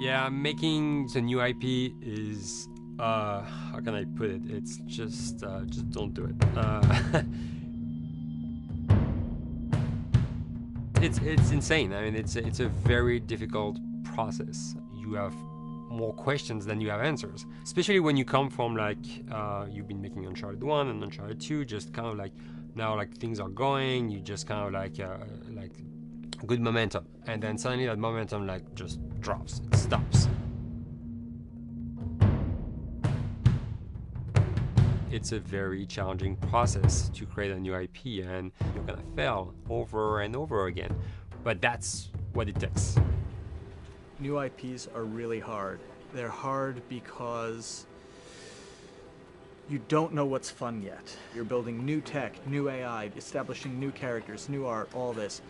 Yeah, making the new IP is, how can I put it? It's just don't do it. It's insane. I mean, it's a very difficult process. You have more questions than you have answers, especially when you come from like you've been making Uncharted 1 and Uncharted 2, just kind of like now like things are going, you just kind of like good momentum, and then suddenly that momentum like just drops, it stops. It's a very challenging process to create a new IP, and you're gonna fail over and over again, but that's what it takes. New IPs are really hard. They're hard because you don't know what's fun yet. You're building new tech, new AI, establishing new characters, new art, all this.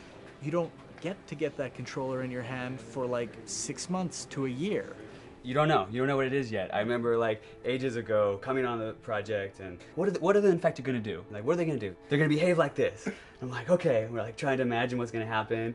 You don't get that controller in your hand for like 6 months to a year. You don't know what it is yet. I remember like ages ago coming on the project and what are the infected gonna do? Like, what are they gonna do? They're gonna behave like this. I'm like, okay, we're like trying to imagine what's gonna happen.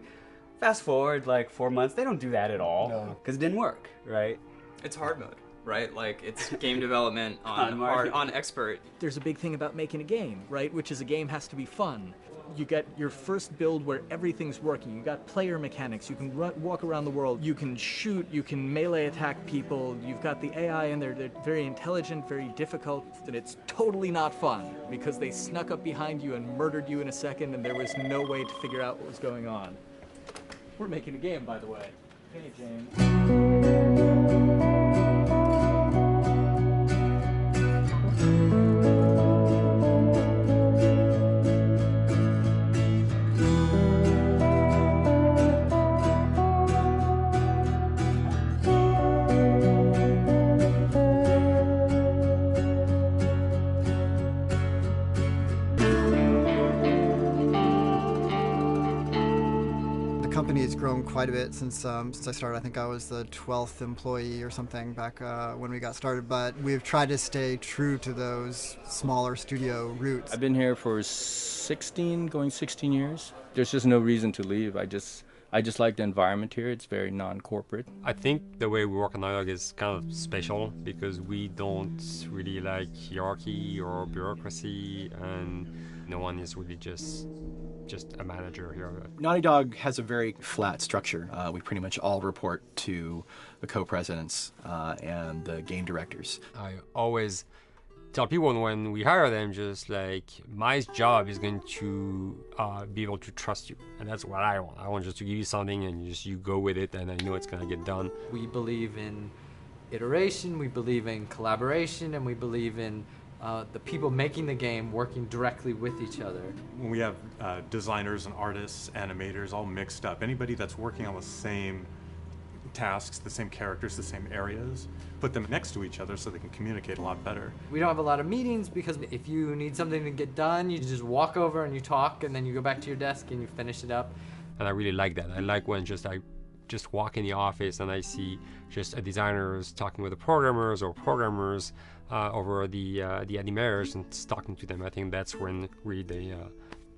Fast forward like 4 months, they don't do that at all because it didn't work, right? It's hard mode, right? Like it's game development on expert. There's a big thing about making a game, right? Which is a game has to be fun. You get your first build where everything's working. You got player mechanics. You can walk around the world. You can shoot. You can melee attack people. You've got the AI in there. They're very intelligent, very difficult, and it's totally not fun because they snuck up behind you and murdered you in a second, and there was no way to figure out what was going on. We're making a game, by the way. Hey, James. The company has grown quite a bit since I started. I think I was the 12th employee or something back when we got started, but we've tried to stay true to those smaller studio roots. I've been here for 16 years. There's just no reason to leave. I just like the environment here. It's very non-corporate. I think the way we work on TODOS is kind of special because we don't really like hierarchy or bureaucracy, and no one is really just a manager here. Naughty Dog has a very flat structure. We pretty much all report to the co-presidents and the game directors. I always tell people when we hire them, just like, my job is going to be able to trust you, and that's what I want. I want just to give you something and you go with it, and I know it's going to get done. We believe in iteration, we believe in collaboration, and we believe in the people making the game working directly with each other. When we have designers and artists, animators all mixed up, anybody that's working on the same tasks, the same characters, the same areas, put them next to each other so they can communicate a lot better. We don't have a lot of meetings because if you need something to get done, you just walk over and you talk, and then you go back to your desk and you finish it up. And I really like that. I like when I just walk in the office and I see just designers talking with the programmers or programmers over the animators and talking to them. I think that's when really the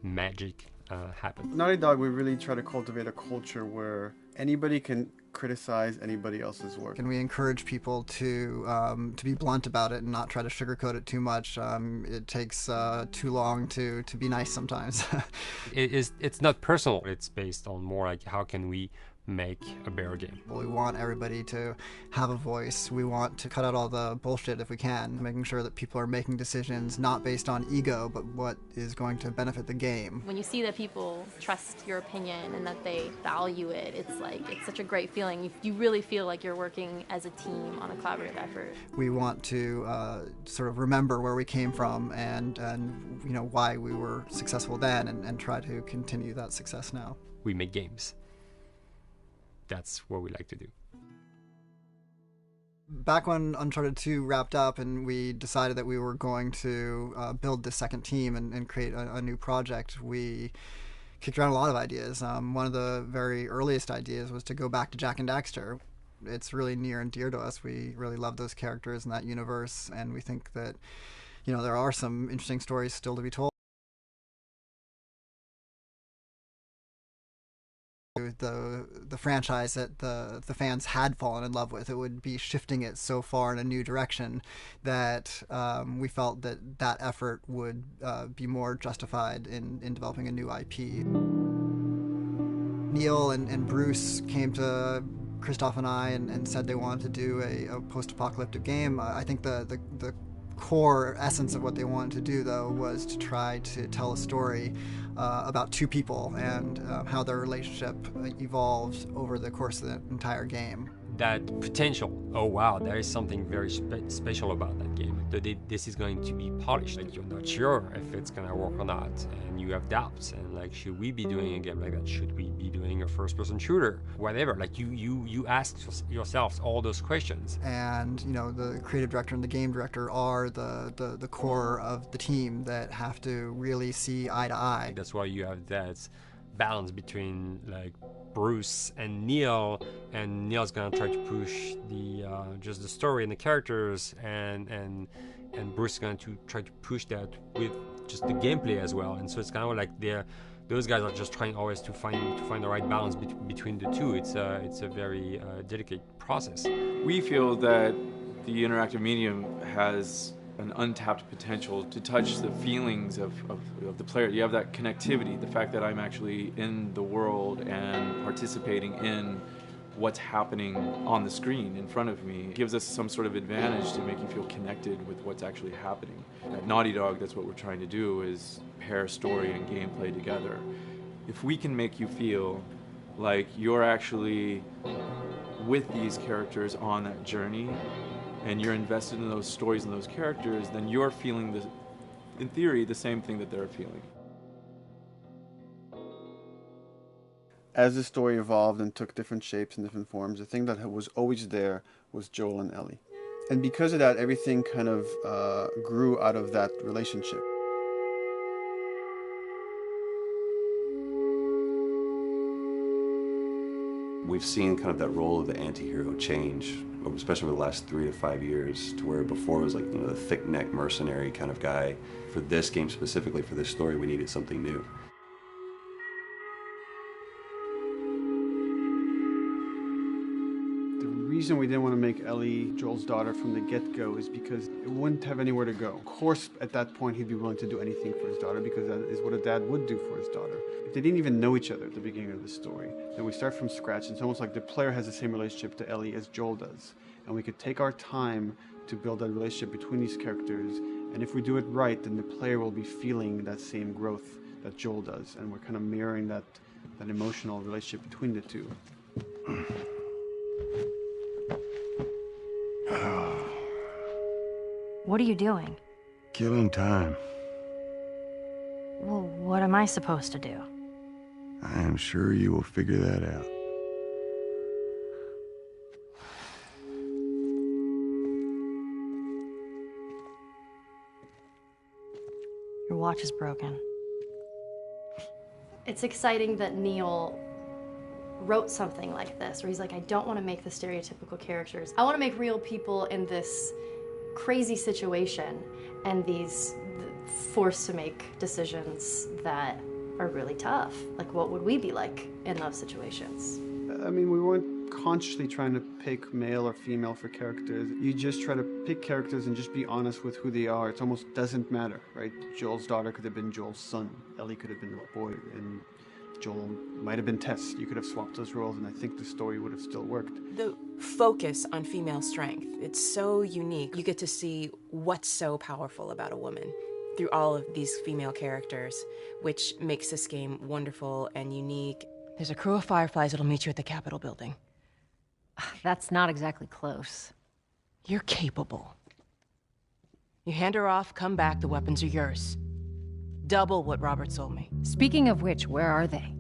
magic happens. Naughty Dog, we really try to cultivate a culture where anybody can criticize anybody else's work. And we encourage people to be blunt about it and not try to sugarcoat it too much. It takes too long to be nice sometimes. It's not personal. It's based on more like how can we make a better game. We want everybody to have a voice. We want to cut out all the bullshit if we can, making sure that people are making decisions not based on ego, but what is going to benefit the game. When you see that people trust your opinion and that they value it, it's such a great feeling. You really feel like you're working as a team on a collaborative effort. We want to sort of remember where we came from and you know why we were successful then, and try to continue that success now. We make games. That's what we like to do. Back when Uncharted 2 wrapped up and we decided that we were going to build the second team and create a new project, we kicked around a lot of ideas. One of the very earliest ideas was to go back to Jak and Daxter. It's really near and dear to us. We really love those characters in that universe, and we think that, you know, there are some interesting stories still to be told. the franchise that the fans had fallen in love with. It would be shifting it so far in a new direction that we felt that effort would be more justified in developing a new IP. Neil and Bruce came to Christoph and I and said they wanted to do a post-apocalyptic game. I think the core essence of what they wanted to do, though, was to try to tell a story about two people and how their relationship evolved over the course of the entire game. That potential, oh wow, there is something very special about that game. This is going to be polished. Like, you're not sure if it's gonna work or not, and you have doubts. And like, should we be doing a game like that? Should we be doing a first-person shooter? Whatever. Like, you ask yourselves all those questions. And the creative director and the game director are the core of the team that have to really see eye to eye. That's why you have that balance between like Bruce and Neil, and Neil's gonna try to push the just the story and the characters, and Bruce is going to try to push that with just the gameplay as well. And so it's kind of like those guys are just trying always to find the right balance between the two. It's a very delicate process. We feel that the interactive medium has an untapped potential to touch the feelings of the player. You have that connectivity, the fact that I'm actually in the world and participating in what's happening on the screen in front of me gives us some sort of advantage to make you feel connected with what's actually happening. At Naughty Dog, that's what we're trying to do, is pair story and gameplay together. If we can make you feel like you're actually with these characters on that journey, and you're invested in those stories and those characters, then you're feeling, in theory, the same thing that they're feeling. As the story evolved and took different shapes and different forms, the thing that was always there was Joel and Ellie. And because of that, everything kind of grew out of that relationship. We've seen kind of that role of the anti-hero change, especially over the last 3 to 5 years, to where before it was like, the thick-neck mercenary kind of guy. For this game specifically, for this story, we needed something new. The reason we didn't want to make Ellie Joel's daughter from the get-go is because it wouldn't have anywhere to go. Of course, at that point, he'd be willing to do anything for his daughter because that is what a dad would do for his daughter. They didn't even know each other at the beginning of the story. Then we start from scratch. It's almost like the player has the same relationship to Ellie as Joel does. And we could take our time to build that relationship between these characters. And if we do it right, then the player will be feeling that same growth that Joel does. And we're kind of mirroring that emotional relationship between the two. What are you doing? Killing time. Well, what am I supposed to do? I am sure you will figure that out. Your watch is broken. It's exciting that Neil wrote something like this, where he's like, I don't want to make the stereotypical characters. I want to make real people in this crazy situation and these forced to make decisions that are really tough. Like, what would we be like in those situations? I mean, we weren't consciously trying to pick male or female for characters. You just try to pick characters and just be honest with who they are. It almost doesn't matter, right? Joel's daughter could have been Joel's son. Ellie could have been a boy, and Joel might have been Tess. You could have swapped those roles, and I think the story would have still worked. The focus on female strength, it's so unique. You get to see what's so powerful about a woman through all of these female characters, which makes this game wonderful and unique. There's a crew of Fireflies that'll meet you at the Capitol building. That's not exactly close. You're capable. You hand her off, come back, the weapons are yours. Double what Robert sold me. Speaking of which, where are they?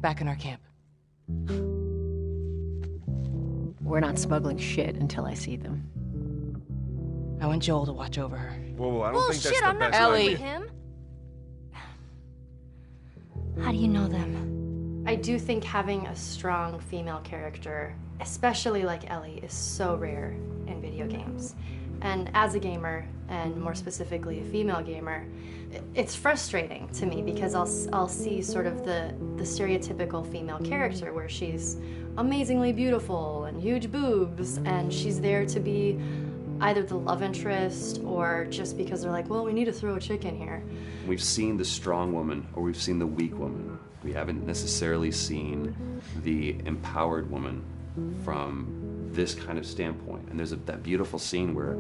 Back in our camp. We're not smuggling shit until I see them. I want Joel to watch over her. Whoa, I don't think that's the I'm not best Ellie. idea. With him. How do you know them? I do think having a strong female character, especially like Ellie, is so rare in video games. And as a gamer, and more specifically a female gamer, it's frustrating to me because I'll see sort of the stereotypical female character where she's amazingly beautiful and huge boobs, and she's there to be either the love interest or just because they're like, well, we need to throw a chick in here. We've seen the strong woman or we've seen the weak woman. We haven't necessarily seen the empowered woman from this kind of standpoint. And there's that beautiful scene where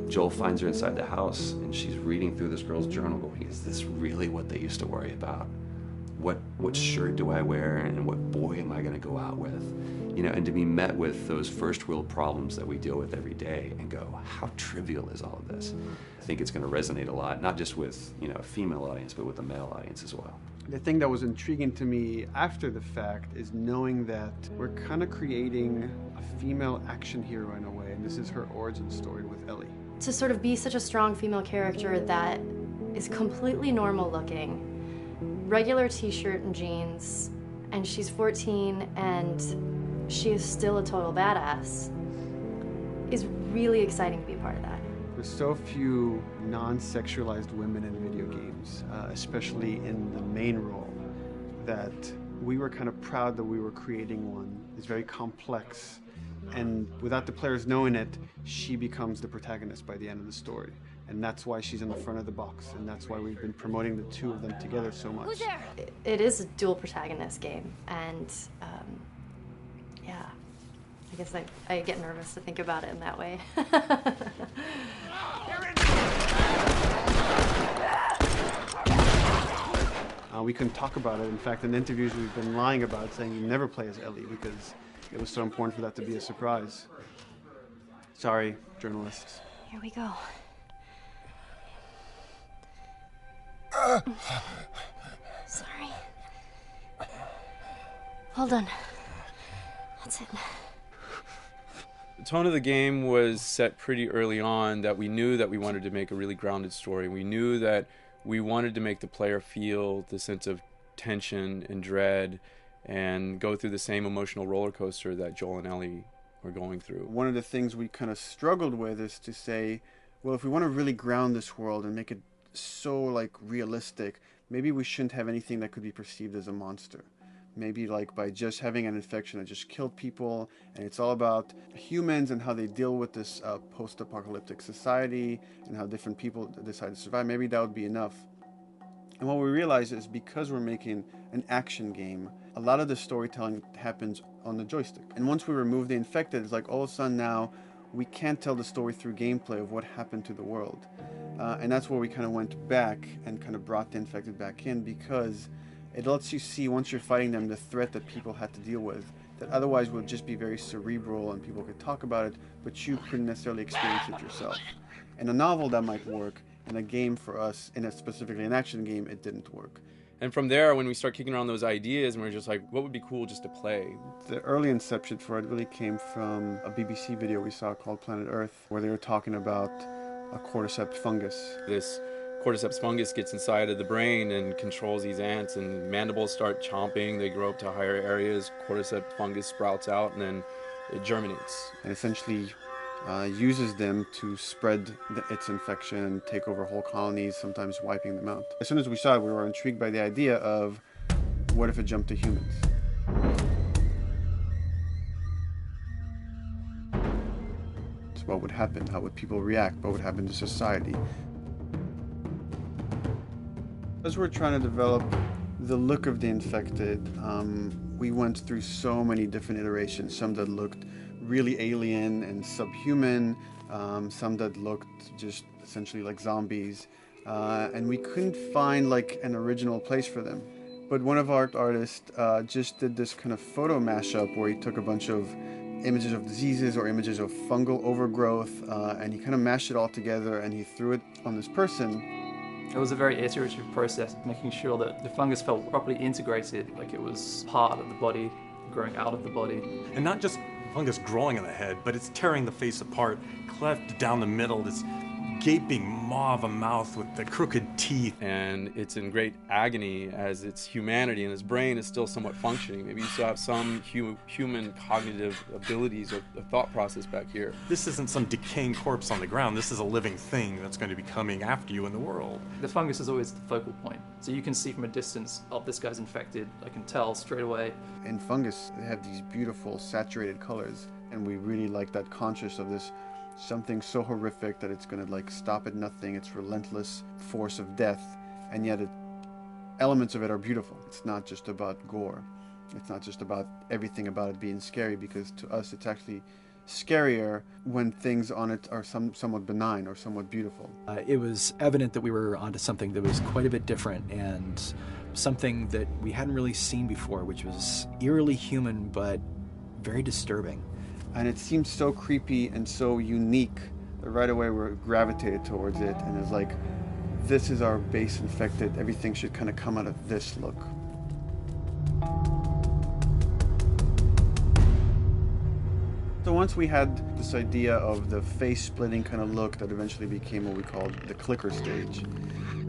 Joel finds her inside the house and she's reading through this girl's journal going, is this really what they used to worry about? What shirt do I wear and what boy am I going to go out with? You know, and to be met with those first world problems that we deal with every day and go, how trivial is all of this? I think it's going to resonate a lot, not just with, you know, a female audience, but with a male audience as well. The thing that was intriguing to me after the fact is knowing that we're kind of creating a female action hero in a way, and this is her origin story with Ellie. To sort of be such a strong female character that is completely normal looking, regular t-shirt and jeans, and she's 14 and she is still a total badass, is really exciting to be a part of that. There's so few non-sexualized women in video games, especially in the main role, that we were kind of proud that we were creating one. It's very complex, and without the players knowing it, she becomes the protagonist by the end of the story. And that's why she's in the front of the box, and that's why we've been promoting the two of them together so much. Who's there? It is a dual protagonist game, and yeah, I guess I get nervous to think about it in that way. We couldn't talk about it. In fact, in interviews we've been lying about it, saying you never play as Ellie because it was so important for that to be a surprise. Sorry, journalists. Here we go. Sorry. Hold on. That's it. The tone of the game was set pretty early on that we knew that we wanted to make a really grounded story. We knew that we wanted to make the player feel the sense of tension and dread and go through the same emotional roller coaster that Joel and Ellie were going through. One of the things we kind of struggled with is to say, well, if we want to really ground this world and make it so like realistic, maybe we shouldn't have anything that could be perceived as a monster. Maybe like by just having an infection that just killed people, and it's all about humans and how they deal with this post-apocalyptic society and how different people decide to survive. Maybe that would be enough. And what we realize is because we're making an action game, a lot of the storytelling happens on the joystick. And once we remove the infected, it's like all of a sudden now we can't tell the story through gameplay of what happened to the world. And that's where we kind of went back and kind of brought the infected back in, because it lets you see, once you're fighting them, the threat that people had to deal with, that otherwise would just be very cerebral and people could talk about it, but you couldn't necessarily experience it yourself. In a novel, that might work. In a game for us, specifically an action game, it didn't work. And from there, when we start kicking around those ideas, and we're just like, what would be cool just to play? The early inception for it really came from a BBC video we saw called Planet Earth, where they were talking about a cordyceps fungus. This cordyceps fungus gets inside of the brain and controls these ants, and mandibles start chomping, they grow up to higher areas, cordyceps fungus sprouts out, and then it germinates. And essentially uses them to spread its infection and take over whole colonies, sometimes wiping them out. As soon as we saw it, we were intrigued by the idea of, what if it jumped to humans? So what would happen? How would people react? What would happen to society? As we're trying to develop the look of the infected, we went through so many different iterations, some that looked really alien and subhuman, some that looked just essentially like zombies, and we couldn't find like an original place for them. But one of our artists just did this kind of photo mashup where he took a bunch of images of diseases or images of fungal overgrowth, and he kind of mashed it all together and he threw it on this person. It was a very iterative process, making sure that the fungus felt properly integrated, like it was part of the body, growing out of the body. And not just fungus growing on the head, but it's tearing the face apart, cleft down the middle, this gaping maw of a mouth with the crooked teeth. And it's in great agony as its humanity and its brain is still somewhat functioning. Maybe you still have some human cognitive abilities or thought process back here. This isn't some decaying corpse on the ground. This is a living thing that's going to be coming after you in the world. The fungus is always the focal point. So you can see from a distance, oh, this guy's infected. I can tell straight away. In fungus, they have these beautiful saturated colors, and we really like that conscious of this something so horrific that it's going to like stop at nothing. It's relentless force of death, and yet elements of it are beautiful. It's not just about gore. It's not just about everything about it being scary, because to us it's actually scarier when things on it are somewhat benign or somewhat beautiful. It was evident that we were onto something that was quite a bit different and something that we hadn't really seen before, which was eerily human but very disturbing. And it seemed so creepy and so unique that right away we gravitated towards it, and it's like, this is our base infected. Everything should kind of come out of this look. So once we had this idea of the face-splitting kind of look that eventually became what we called the clicker stage.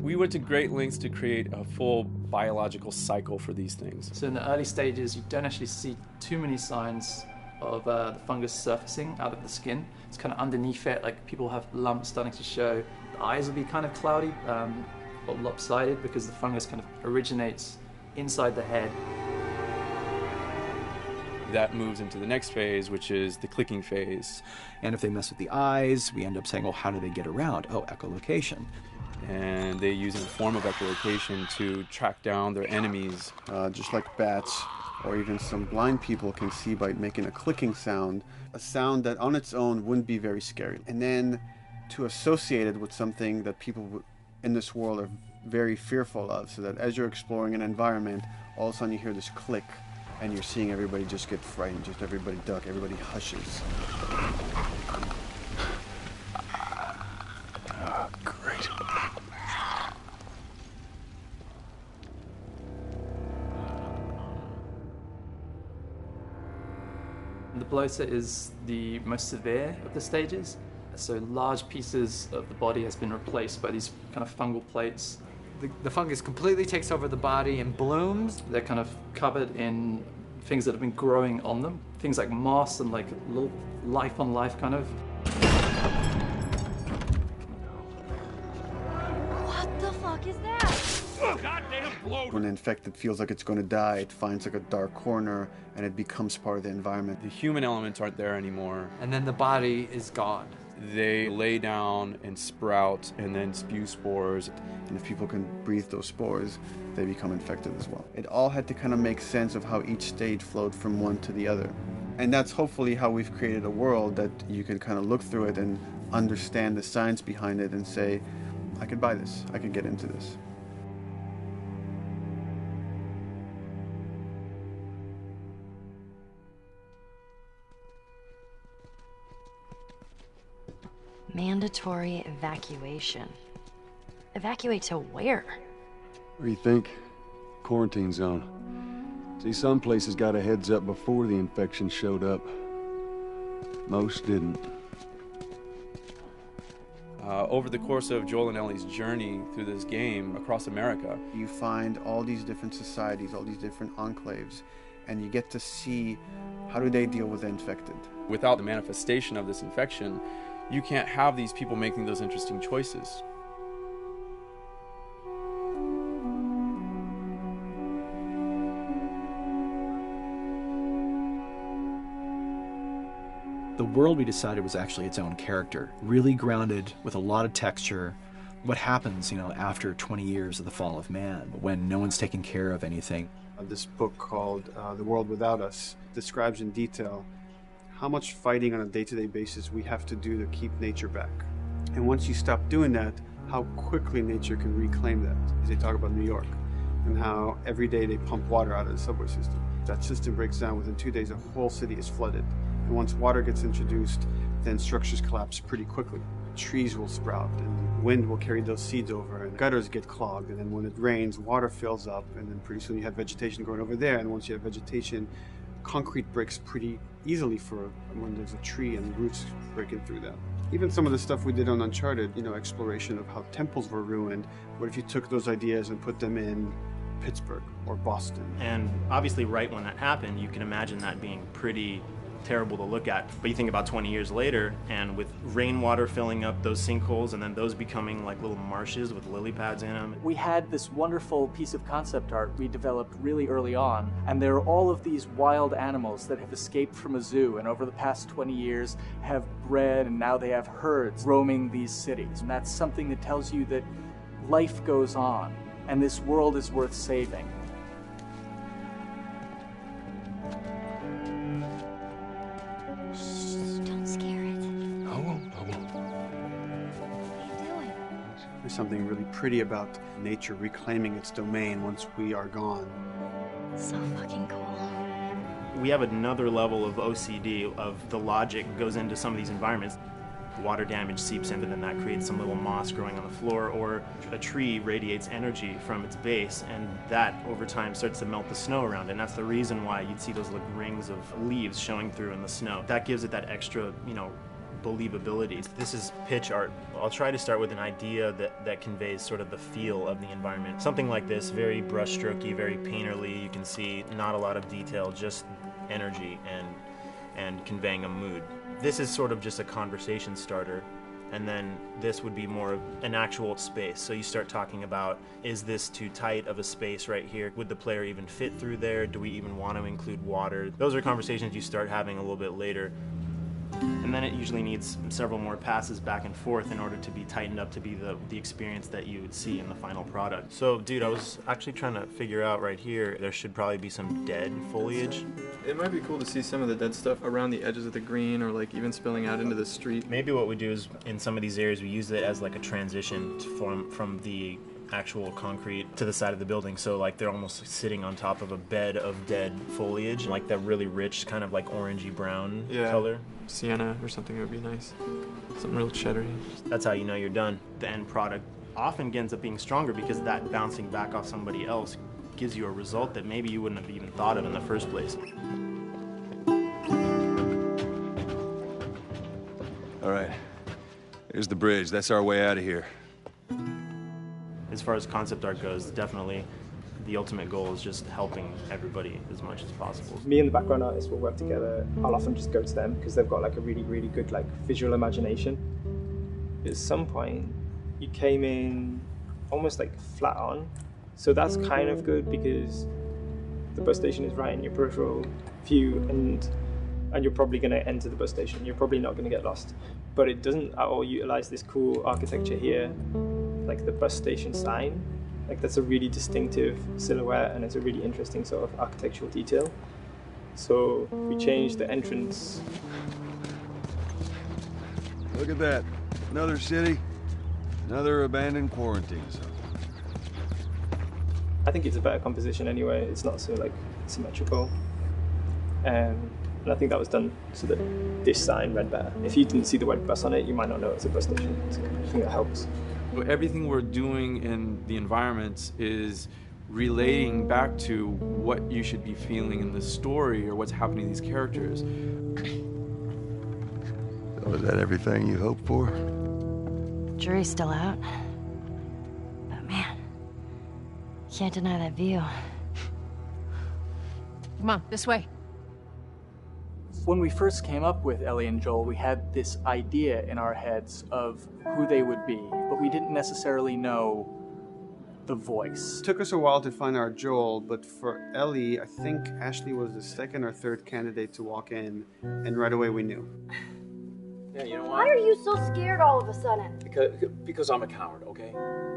We went to great lengths to create a full biological cycle for these things. So in the early stages, you don't actually see too many signs of the fungus surfacing out of the skin. It's kind of underneath it, like people have lumps starting to show. The eyes will be kind of cloudy or lopsided because the fungus kind of originates inside the head. That moves into the next phase, which is the clicking phase. And if they mess with the eyes, we end up saying, well, how do they get around? Oh, echolocation. And they use a form of echolocation to track down their enemies. Just like bats, or even some blind people can see by making a clicking sound, a sound that on its own wouldn't be very scary. And then to associate it with something that people in this world are very fearful of, so that as you're exploring an environment, all of a sudden you hear this click, and you're seeing everybody just get frightened, just everybody duck, everybody hushes. Oh, great. The bloater is the most severe of the stages. So large pieces of the body has been replaced by these kind of fungal plates. The fungus completely takes over the body and blooms. They're kind of covered in things that have been growing on them. Things like moss and like little life on life kind of. What the fuck is that? Goddamn bloater! When an infected feels like it's going to die, it finds like a dark corner and it becomes part of the environment. The human elements aren't there anymore. And then the body is gone. They lay down and sprout and then spew spores. And if people can breathe those spores, they become infected as well. It all had to kind of make sense of how each stage flowed from one to the other. And that's hopefully how we've created a world that you can kind of look through it and understand the science behind it and say, I could buy this, I could get into this. Mandatory evacuation. Evacuate to where? What do you think? Quarantine zone. See, some places got a heads up before the infection showed up. Most didn't. Over the course of Joel and Ellie's journey through this game across America, you find all these different societies, all these different enclaves, and you get to see how do they deal with the infected. Without the manifestation of this infection, you can't have these people making those interesting choices. The world we decided was actually its own character, really grounded with a lot of texture. What happens, after 20 years of the fall of man, when no one's taking care of anything? This book called The World Without Us describes in detail how much fighting on a day-to-day basis we have to do to keep nature back. And once you stop doing that, how quickly nature can reclaim that. They talk about New York and how every day they pump water out of the subway system. That system breaks down. Within 2 days, a whole city is flooded. And once water gets introduced, then structures collapse pretty quickly. Trees will sprout, and wind will carry those seeds over, and gutters get clogged, and then when it rains, water fills up, and then pretty soon you have vegetation growing over there, and once you have vegetation, concrete breaks pretty easily for when there's a tree and roots breaking through that. Even some of the stuff we did on Uncharted, you know, exploration of how temples were ruined. What if you took those ideas and put them in Pittsburgh or Boston? And obviously right when that happened, you can imagine that being pretty terrible to look at. But you think about 20 years later, and with rainwater filling up those sinkholes and then those becoming like little marshes with lily pads in them. We had this wonderful piece of concept art we developed really early on, and there are all of these wild animals that have escaped from a zoo and over the past 20 years have bred, and now they have herds roaming these cities. And that's something that tells you that life goes on and this world is worth saving. Don't scare it. I won't. There's something really pretty about nature reclaiming its domain once we are gone. So fucking cool. We have another level of OCD of the logic goes into some of these environments. Water damage seeps into them, that creates some little moss growing on the floor, or a tree radiates energy from its base, and that over time starts to melt the snow around it. And that's the reason why you'd see those like rings of leaves showing through in the snow. That gives it that extra, you know, believability. This is pitch art. I'll try to start with an idea that conveys sort of the feel of the environment. Something like this, very brushstrokey, very painterly. You can see not a lot of detail, just energy and conveying a mood. This is sort of just a conversation starter, and then this would be more of an actual space. So you start talking about, is this too tight of a space right here? Would the player even fit through there? Do we even want to include water? Those are conversations you start having a little bit later. And then it usually needs several more passes back and forth in order to be tightened up to be the experience that you would see in the final product. So, dude, I was actually trying to figure out right here, there should probably be some dead foliage. It might be cool to see some of the dead stuff around the edges of the green, or like even spilling out into the street. Maybe what we do is, in some of these areas, we use it as like a transition from the actual concrete to the side of the building, so like they're almost sitting on top of a bed of dead foliage, like that really rich kind of like orangey brown color. Sienna or something would be nice. Something real cheddary. That's how you know you're done. The end product often ends up being stronger because that bouncing back off somebody else gives you a result that maybe you wouldn't have even thought of in the first place. All right, here's the bridge. That's our way out of here. As far as concept art goes, definitely the ultimate goal is just helping everybody as much as possible. Me and the background artist will work together. I'll often just go to them because they've got like a really, really good like visual imagination. At some point, you came in almost like flat on. So that's kind of good because the bus station is right in your peripheral view, and you're probably going to enter the bus station. You're probably not going to get lost. But it doesn't at all utilize this cool architecture here, like the bus station sign. Like that's a really distinctive silhouette, and it's a really interesting sort of architectural detail. So we changed the entrance. Look at that. Another city, another abandoned quarantine zone. I think it's a better composition anyway. It's not so like symmetrical. And I think that was done so that this sign read better. If you didn't see the word bus on it, you might not know it's a bus station. So I think that helps. Everything we're doing in the environments is relating back to what you should be feeling in the story or what's happening to these characters. So is that everything you hoped for? Jury's still out. But man, can't deny that view. Come on, this way. When we first came up with Ellie and Joel, we had this idea in our heads of who they would be, but we didn't necessarily know the voice. It took us a while to find our Joel, but for Ellie, I think Ashley was the second or third candidate to walk in, and right away we knew. Yeah, you know Why are you so scared all of a sudden? Because I'm a coward, okay?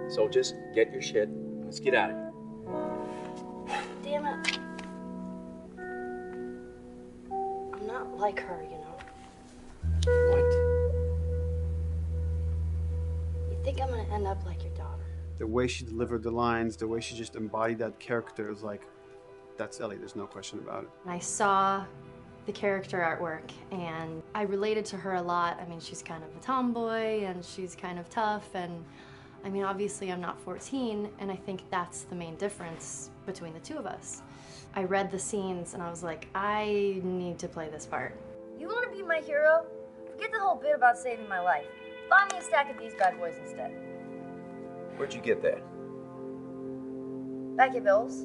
So just get your shit and let's get out of here. Damn it. I'm not like her, you know. What? You think I'm gonna end up like your daughter? The way she delivered the lines, the way she just embodied that character, is like, that's Ellie, there's no question about it. I saw the character artwork and I related to her a lot. I mean, she's kind of a tomboy and she's kind of tough, and I mean, obviously I'm not 14, and I think that's the main difference between the two of us. I read the scenes and I was like, I need to play this part. You want to be my hero? Forget the whole bit about saving my life. Buy me a stack of these bad boys instead. Where'd you get that? Back your bills.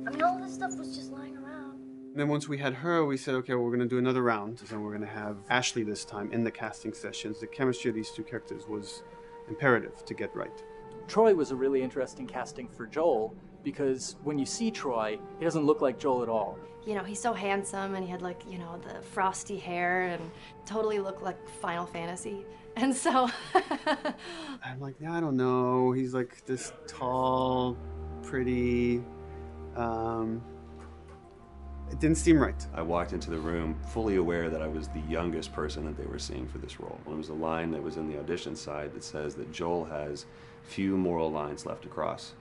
I mean, all this stuff was just lying around. And then once we had her, we said, okay, well, we're going to do another round. And we're going to have Ashley this time in the casting sessions. The chemistry of these two characters was imperative to get right. Troy was a really interesting casting for Joel because when you see Troy, he doesn't look like Joel at all. You know, he's so handsome and he had like, you know, the frosty hair and totally looked like Final Fantasy. And so I'm like, yeah, I don't know. He's like this tall, pretty. It didn't seem right. I walked into the room fully aware that I was the youngest person that they were seeing for this role. There was a line that was in the audition side that says that Joel has few moral lines left to cross.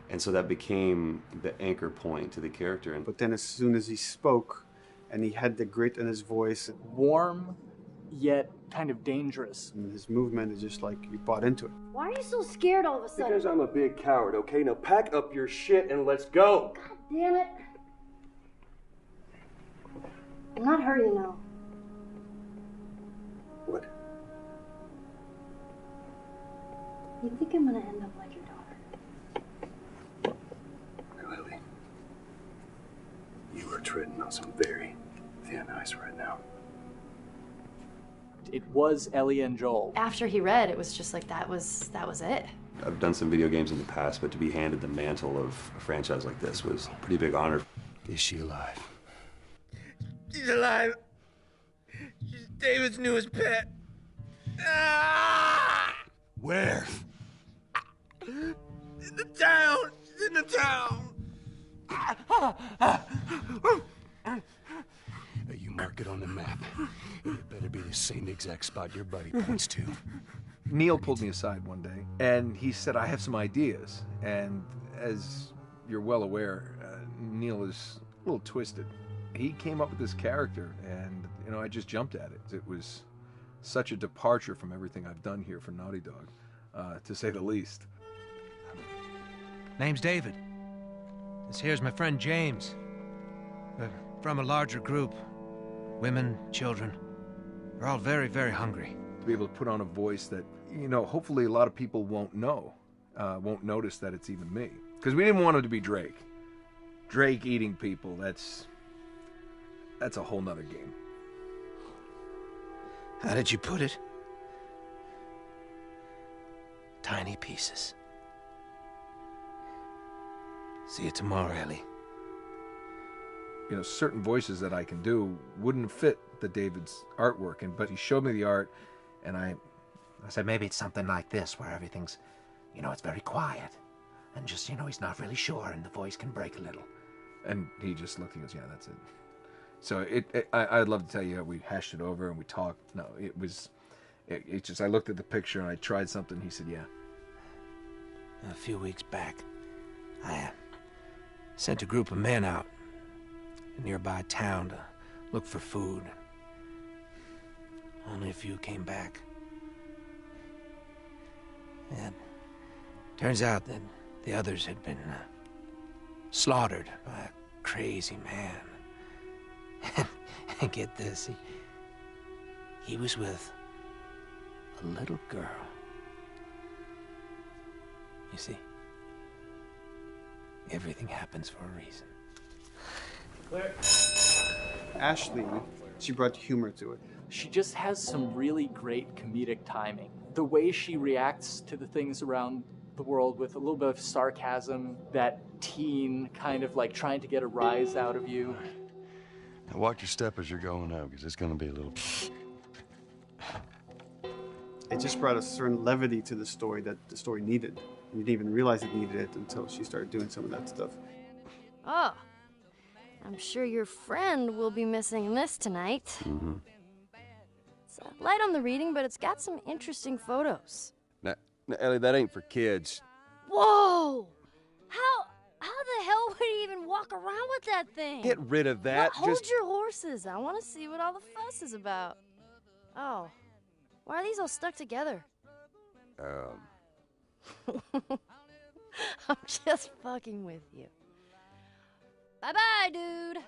And so that became the anchor point to the character. But then as soon as he spoke and he had the grit in his voice, warm yet kind of dangerous. And his movement is just like you bought into it. Why are you so scared all of a sudden? Because I'm a big coward, okay? Now pack up your shit and let's go. God damn it. I'm not her, you know. What? You think I'm gonna end up like your daughter? Lily, you are treading on some very thin ice right now. It was Ellie and Joel. after he read, it was just like that was it. I've done some video games in the past, but to be handed the mantle of a franchise like this was a pretty big honor. Is she alive? She's alive. She's David's newest pet. Ah! Where? In the town. She's in the town. You mark it on the map. It better be the same exact spot your buddy points to. Neil pulled me aside one day, and he said, I have some ideas. And as you're well aware, Neil is a little twisted. He came up with this character, and, you know, I just jumped at it. It was such a departure from everything I've done here for Naughty Dog, to say the least. Name's David. This here's my friend James. We're from a larger group. Women, children. We're all very, very hungry. To be able to put on a voice that, you know, hopefully a lot of people won't know, won't notice that it's even me. Because we didn't want it to be Drake. Drake eating people, that's a whole nother game. How did you put it? Tiny pieces. See you tomorrow, Ellie. You know, certain voices that I can do wouldn't fit the David's artwork, but he showed me the art, and I said maybe it's something like this, where everything's, you know, it's very quiet. And just, you know, he's not really sure, and the voice can break a little. And he just looked and goes, yeah, that's it. So I'd love to tell you, we hashed it over and we talked. No, it just, I looked at the picture and I tried something. He said, yeah. A few weeks back, I sent a group of men out a nearby town to look for food. Only a few came back. And turns out that the others had been slaughtered by a crazy man. And get this, he was with a little girl. You see, everything happens for a reason. Claire. Ashley, she brought humor to it. She just has some really great comedic timing. The way she reacts to the things around the world with a little bit of sarcasm, that teen kind of like trying to get a rise out of you. Now watch your step as you're going out, because it's going to be a little... It just brought a certain levity to the story that the story needed. You didn't even realize it needed it until she started doing some of that stuff. Oh, I'm sure your friend will be missing this tonight. Mm-hmm. It's light on the reading, but it's got some interesting photos. Now, Ellie, that ain't for kids. Whoa! How the hell would he even walk around with that thing? Get rid of that. Well, hold your horses. I want to see what all the fuss is about. Oh, why are these all stuck together? I'm just fucking with you. Bye-bye, dude.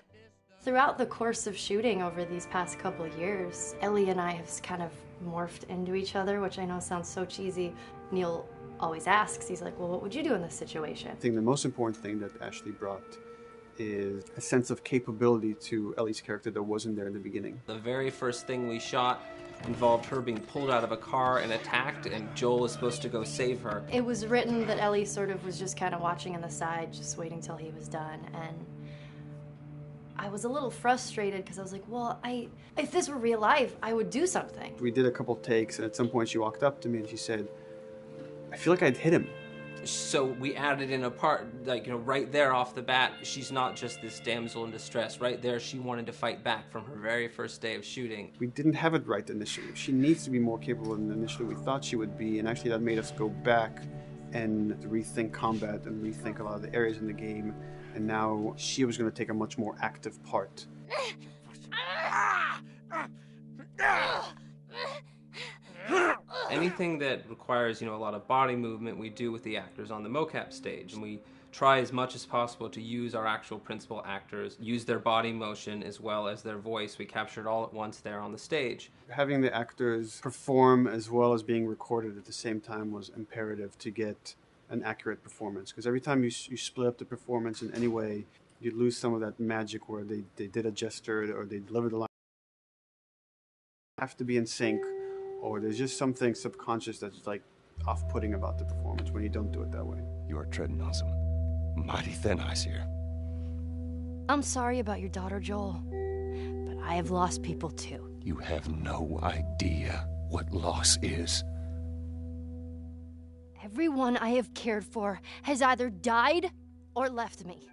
Throughout the course of shooting over these past couple of years, Ellie and I have kind of morphed into each other, which I know sounds so cheesy. Neil always asks, he's like, well, what would you do in this situation? I think the most important thing that Ashley brought is a sense of capability to Ellie's character that wasn't there in the beginning. The very first thing we shot involved her being pulled out of a car and attacked, and Joel is supposed to go save her. It was written that Ellie sort of was just kind of watching on the side, just waiting till he was done, and I was a little frustrated because I was like, well, if this were real life, I would do something. We did a couple takes, and at some point she walked up to me and she said, I feel like I'd hit him. So we added in a part, like, right there off the bat, she's not just this damsel in distress. Right there, she wanted to fight back from her very first day of shooting. We didn't have it right initially. She needs to be more capable than initially we thought she would be, and actually that made us go back and rethink combat and rethink a lot of the areas in the game, and now she was going to take a much more active part. Anything that requires, a lot of body movement, we do with the actors on the mocap stage. And we try as much as possible to use our actual principal actors, use their body motion as well as their voice. We capture it all at once there on the stage. Having the actors perform as well as being recorded at the same time was imperative to get an accurate performance. Because every time you split up the performance in any way, you lose some of that magic where they did a gesture or they delivered the line. Have to be in sync, or there's just something subconscious that's like off-putting about the performance when you don't do it that way. You are treading on some mighty thin ice here. I'm sorry about your daughter, Joel, but I have lost people too. You have no idea what loss is. Everyone I have cared for has either died or left me.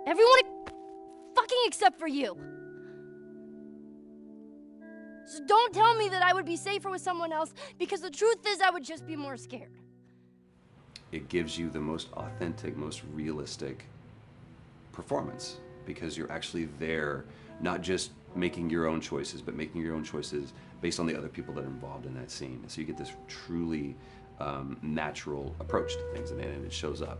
Everyone fucking except for you. So don't tell me that I would be safer with someone else, because the truth is I would just be more scared. It gives you the most authentic, most realistic performance, because you're actually there, not just making your own choices, but making your own choices based on the other people that are involved in that scene. So you get this truly natural approach to things, and it shows up.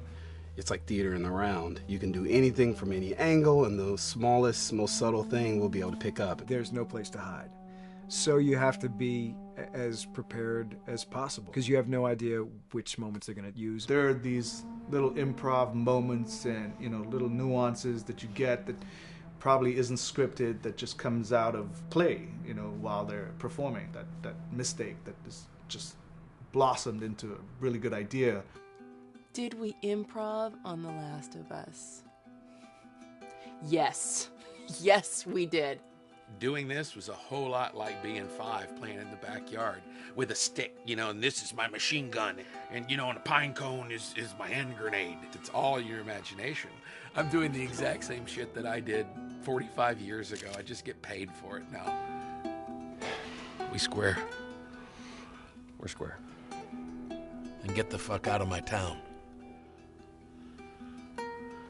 It's like theater in the round. You can do anything from any angle, and the smallest, most subtle thing we'll be able to pick up. There's no place to hide. So you have to be as prepared as possible, because you have no idea which moments they're going to use. There are these little improv moments and, little nuances that you get that probably isn't scripted, that just comes out of play, while they're performing. That mistake that is just blossomed into a really good idea. Did we improv on The Last of Us? Yes. Yes, we did. Doing this was a whole lot like being 5, playing in the backyard with a stick, and this is my machine gun, and and a pine cone is my hand grenade. It's all your imagination. I'm doing the exact same shit that I did 45 years ago. I just get paid for it now. We square. We're square. And get the fuck out of my town.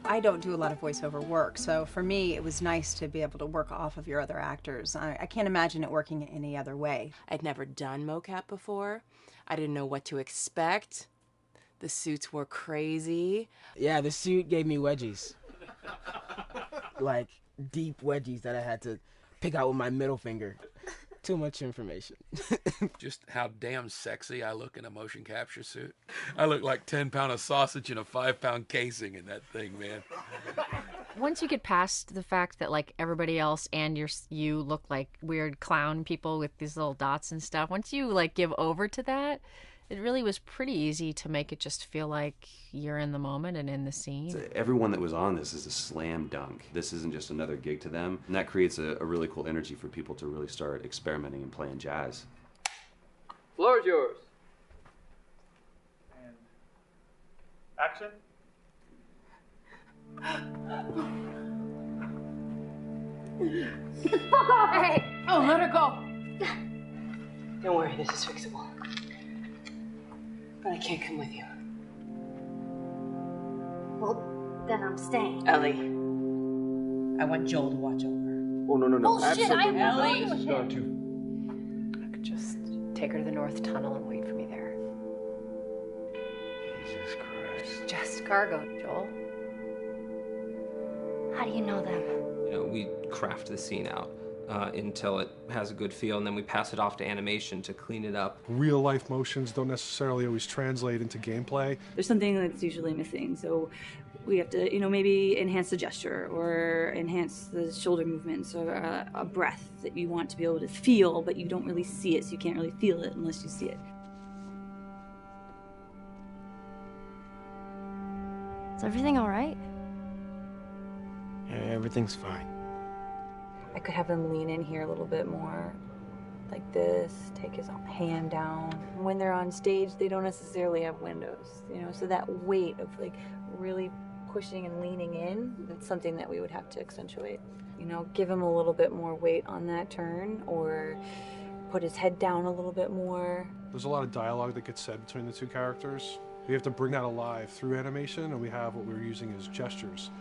I don't do a lot of voiceover work, so for me it was nice to be able to work off of your other actors. I can't imagine it working any other way. I'd never done mocap before. I didn't know what to expect. The suits were crazy. Yeah, the suit gave me wedgies. Like, deep wedgies that I had to pick out with my middle finger. Too much information. Just how damn sexy I look in a motion capture suit. I look like 10-pound of sausage in a 5-pound casing in that thing, man. Once you get past the fact that like everybody else and you look like weird clown people with these little dots and stuff, once you like give over to that, it really was pretty easy to make it just feel like you're in the moment and in the scene. So everyone that was on this is a slam dunk. This isn't just another gig to them. And that creates a really cool energy for people to really start experimenting and playing jazz. Floor is yours. And action. Get the fuck off of me! Oh, let her go. Don't worry, this is fixable. But I can't come with you. Well, then I'm staying. Ellie, I want Joel to watch over her. Oh, no. Bullshit, I Ellie. won't go with him. I could just take her to the North Tunnel and wait for me there. Jesus Christ. Just cargo, Joel. How do you know them? You know, we craft the scene out until it has a good feel, and then we pass it off to animation to clean it up. Real life motions don't necessarily always translate into gameplay. There's something that's usually missing, so we have to, you know, maybe enhance the gesture or enhance the shoulder movements or a breath that you want to be able to feel, but you don't really see it, so you can't really feel it unless you see it. Is everything all right? Yeah, everything's fine. I could have him lean in here a little bit more, like this, take his hand down. When they're on stage, they don't necessarily have windows, you know, so that weight of like really pushing and leaning in, it's something that we would have to accentuate. You know, give him a little bit more weight on that turn, or put his head down a little bit more. There's a lot of dialogue that gets said between the two characters. We have to bring that alive through animation, and we have what we're using as gestures.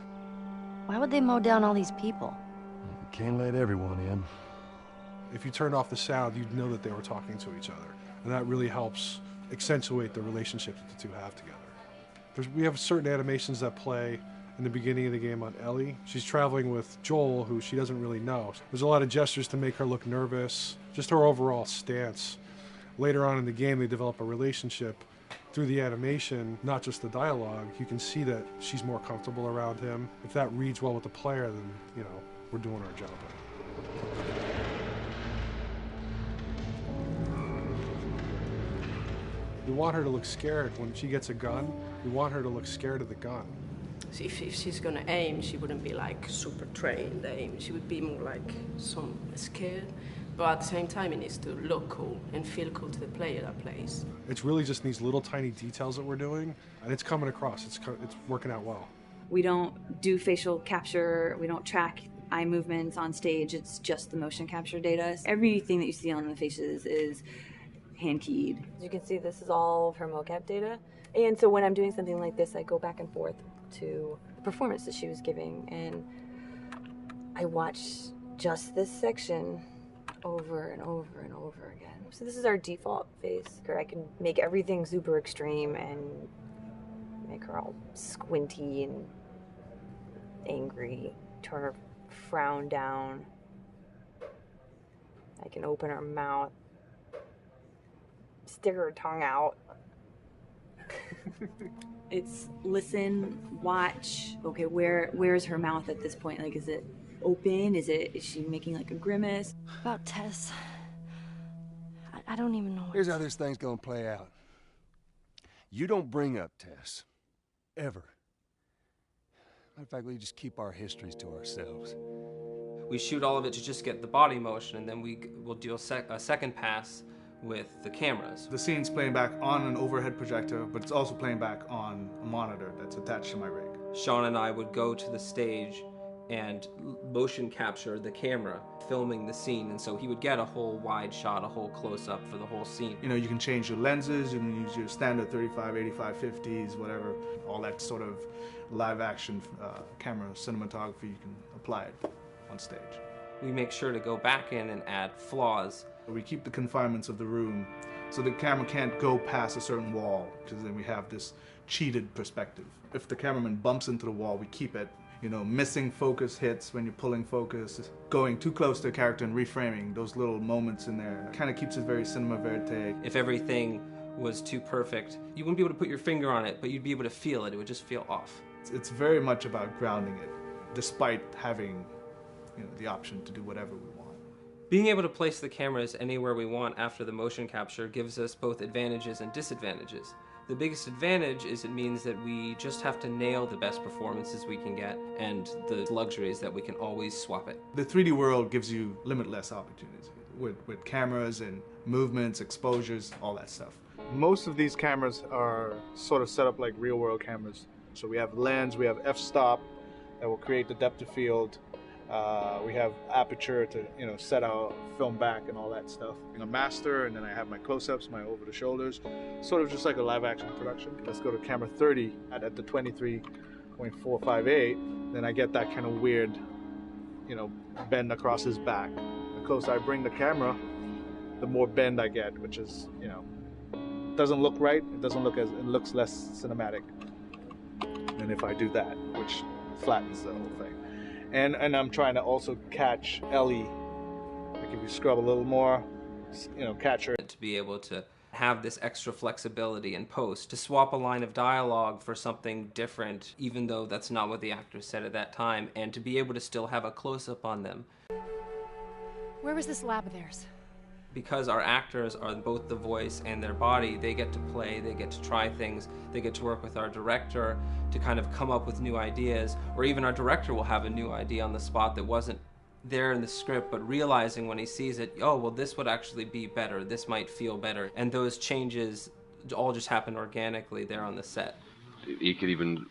Why would they mow down all these people? Can't let everyone in. If you turned off the sound, you'd know that they were talking to each other. And that really helps accentuate the relationship that the two have together. We have certain animations that play in the beginning of the game on Ellie. She's traveling with Joel, who she doesn't really know. There's a lot of gestures to make her look nervous, just her overall stance. Later on in the game, they develop a relationship through the animation, not just the dialogue. You can see that she's more comfortable around him. If that reads well with the player, then, you know, we're doing our job. We want her to look scared. When she gets a gun, we want her to look scared of the gun. So if she's gonna aim, she wouldn't be like super trained aim. She would be more like some scared. But at the same time, it needs to look cool and feel cool to the player that plays. It's really just these little tiny details that we're doing, and it's coming across. It's working out well. We don't do facial capture, we don't track eye movements on stage, it's just the motion capture data. Everything that you see on the faces is hand keyed. As you can see, this is all of her mocap data. And so when I'm doing something like this, I go back and forth to the performance that she was giving, and I watch just this section over and over and over again. So this is our default face. I can make everything super extreme and make her all squinty and angry, turn her frown down. I can open her mouth, stick her tongue out. It's listen, watch. Okay, where's her mouth at this point? Like, is it open? Is she making like a grimace? About Tess. I don't even know. Here's how this thing's gonna play out. You don't bring up Tess. Ever. Matter of fact, we just keep our histories to ourselves. We shoot all of it to just get the body motion, and then we'll do a second pass with the cameras. The scene's playing back on an overhead projector, but it's also playing back on a monitor that's attached to my rig. Sean and I would go to the stage and motion capture the camera filming the scene, and so he would get a whole wide shot, a whole close-up for the whole scene. You know, you can change your lenses, you can use your standard 35, 85, 50s, whatever, all that sort of live action camera cinematography, you can apply it on stage. We make sure to go back in and add flaws. We keep the confinements of the room so the camera can't go past a certain wall, because then we have this cheated perspective. If the cameraman bumps into the wall, we keep it. You know, missing focus hits when you're pulling focus, going too close to a character and reframing, those little moments in there kind of keeps it very cinema verite. If everything was too perfect, you wouldn't be able to put your finger on it, but you'd be able to feel it. It would just feel off. It's very much about grounding it, despite having, you know, the option to do whatever we want. Being able to place the cameras anywhere we want after the motion capture gives us both advantages and disadvantages. The biggest advantage is it means that we just have to nail the best performances we can get, and the luxury is that we can always swap it. The 3D world gives you limitless opportunities with cameras and movements, exposures, all that stuff. Most of these cameras are sort of set up like real world cameras. So we have lens, we have f-stop that will create the depth of field. We have aperture to, you know, set our film back and all that stuff. A master, and then I have my close-ups, my over the shoulders, sort of just like a live action production. Let's go to camera 30 at the 23.458. Then I get that kind of weird, you know, bend across his back. The closer I bring the camera, the more bend I get, which is, you know, doesn't look right. It doesn't look it looks less cinematic than if I do that, which flattens the whole thing. And I'm trying to also catch Ellie. Like if you scrub a little more, you know, catch her. To be able to have this extra flexibility in post, to swap a line of dialogue for something different, even though that's not what the actor said at that time, and to be able to still have a close-up on them. Where was this lab of theirs? Because our actors are both the voice and their body, they get to play, they get to try things, they get to work with our director to kind of come up with new ideas, or even our director will have a new idea on the spot that wasn't there in the script, but realizing when he sees it, oh, well, this would actually be better, this might feel better. And those changes all just happen organically there on the set. He could even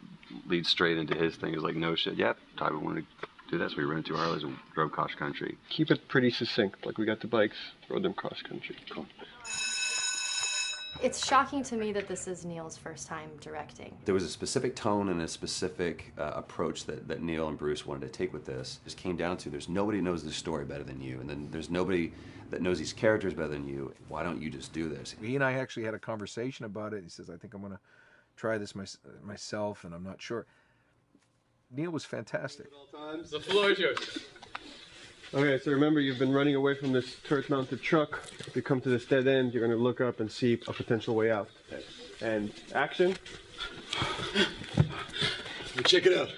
lead straight into his thing. He's like, no shit, yep, Tyler wanted to do that, so we rented 2 Harleys and drove cross country. Keep it pretty succinct, like we got the bikes, rode them cross country. Cool. It's shocking to me that this is Neil's first time directing. There was a specific tone and a specific approach that Neil and Bruce wanted to take with this. It just came down to there's nobody knows this story better than you, and then there's nobody that knows these characters better than you. Why don't you just do this? He and I actually had a conversation about it. He says, I think I'm going to try this myself, and I'm not sure. Neil was fantastic. The floor is yours. Okay, so remember, you've been running away from this turret-mounted truck. If you come to this dead end, you're going to look up and see a potential way out. And action. Check it out.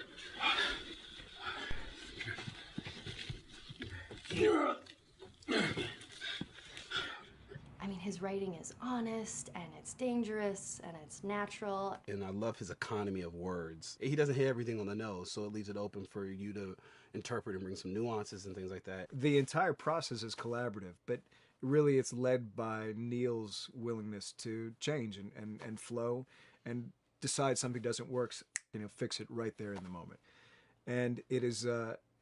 I mean, his writing is honest, and it's dangerous, and it's natural. And I love his economy of words. He doesn't hit everything on the nose, so it leaves it open for you to interpret and bring some nuances and things like that. The entire process is collaborative, but really it's led by Neil's willingness to change and flow and decide something doesn't work, you know, fix it right there in the moment. And it is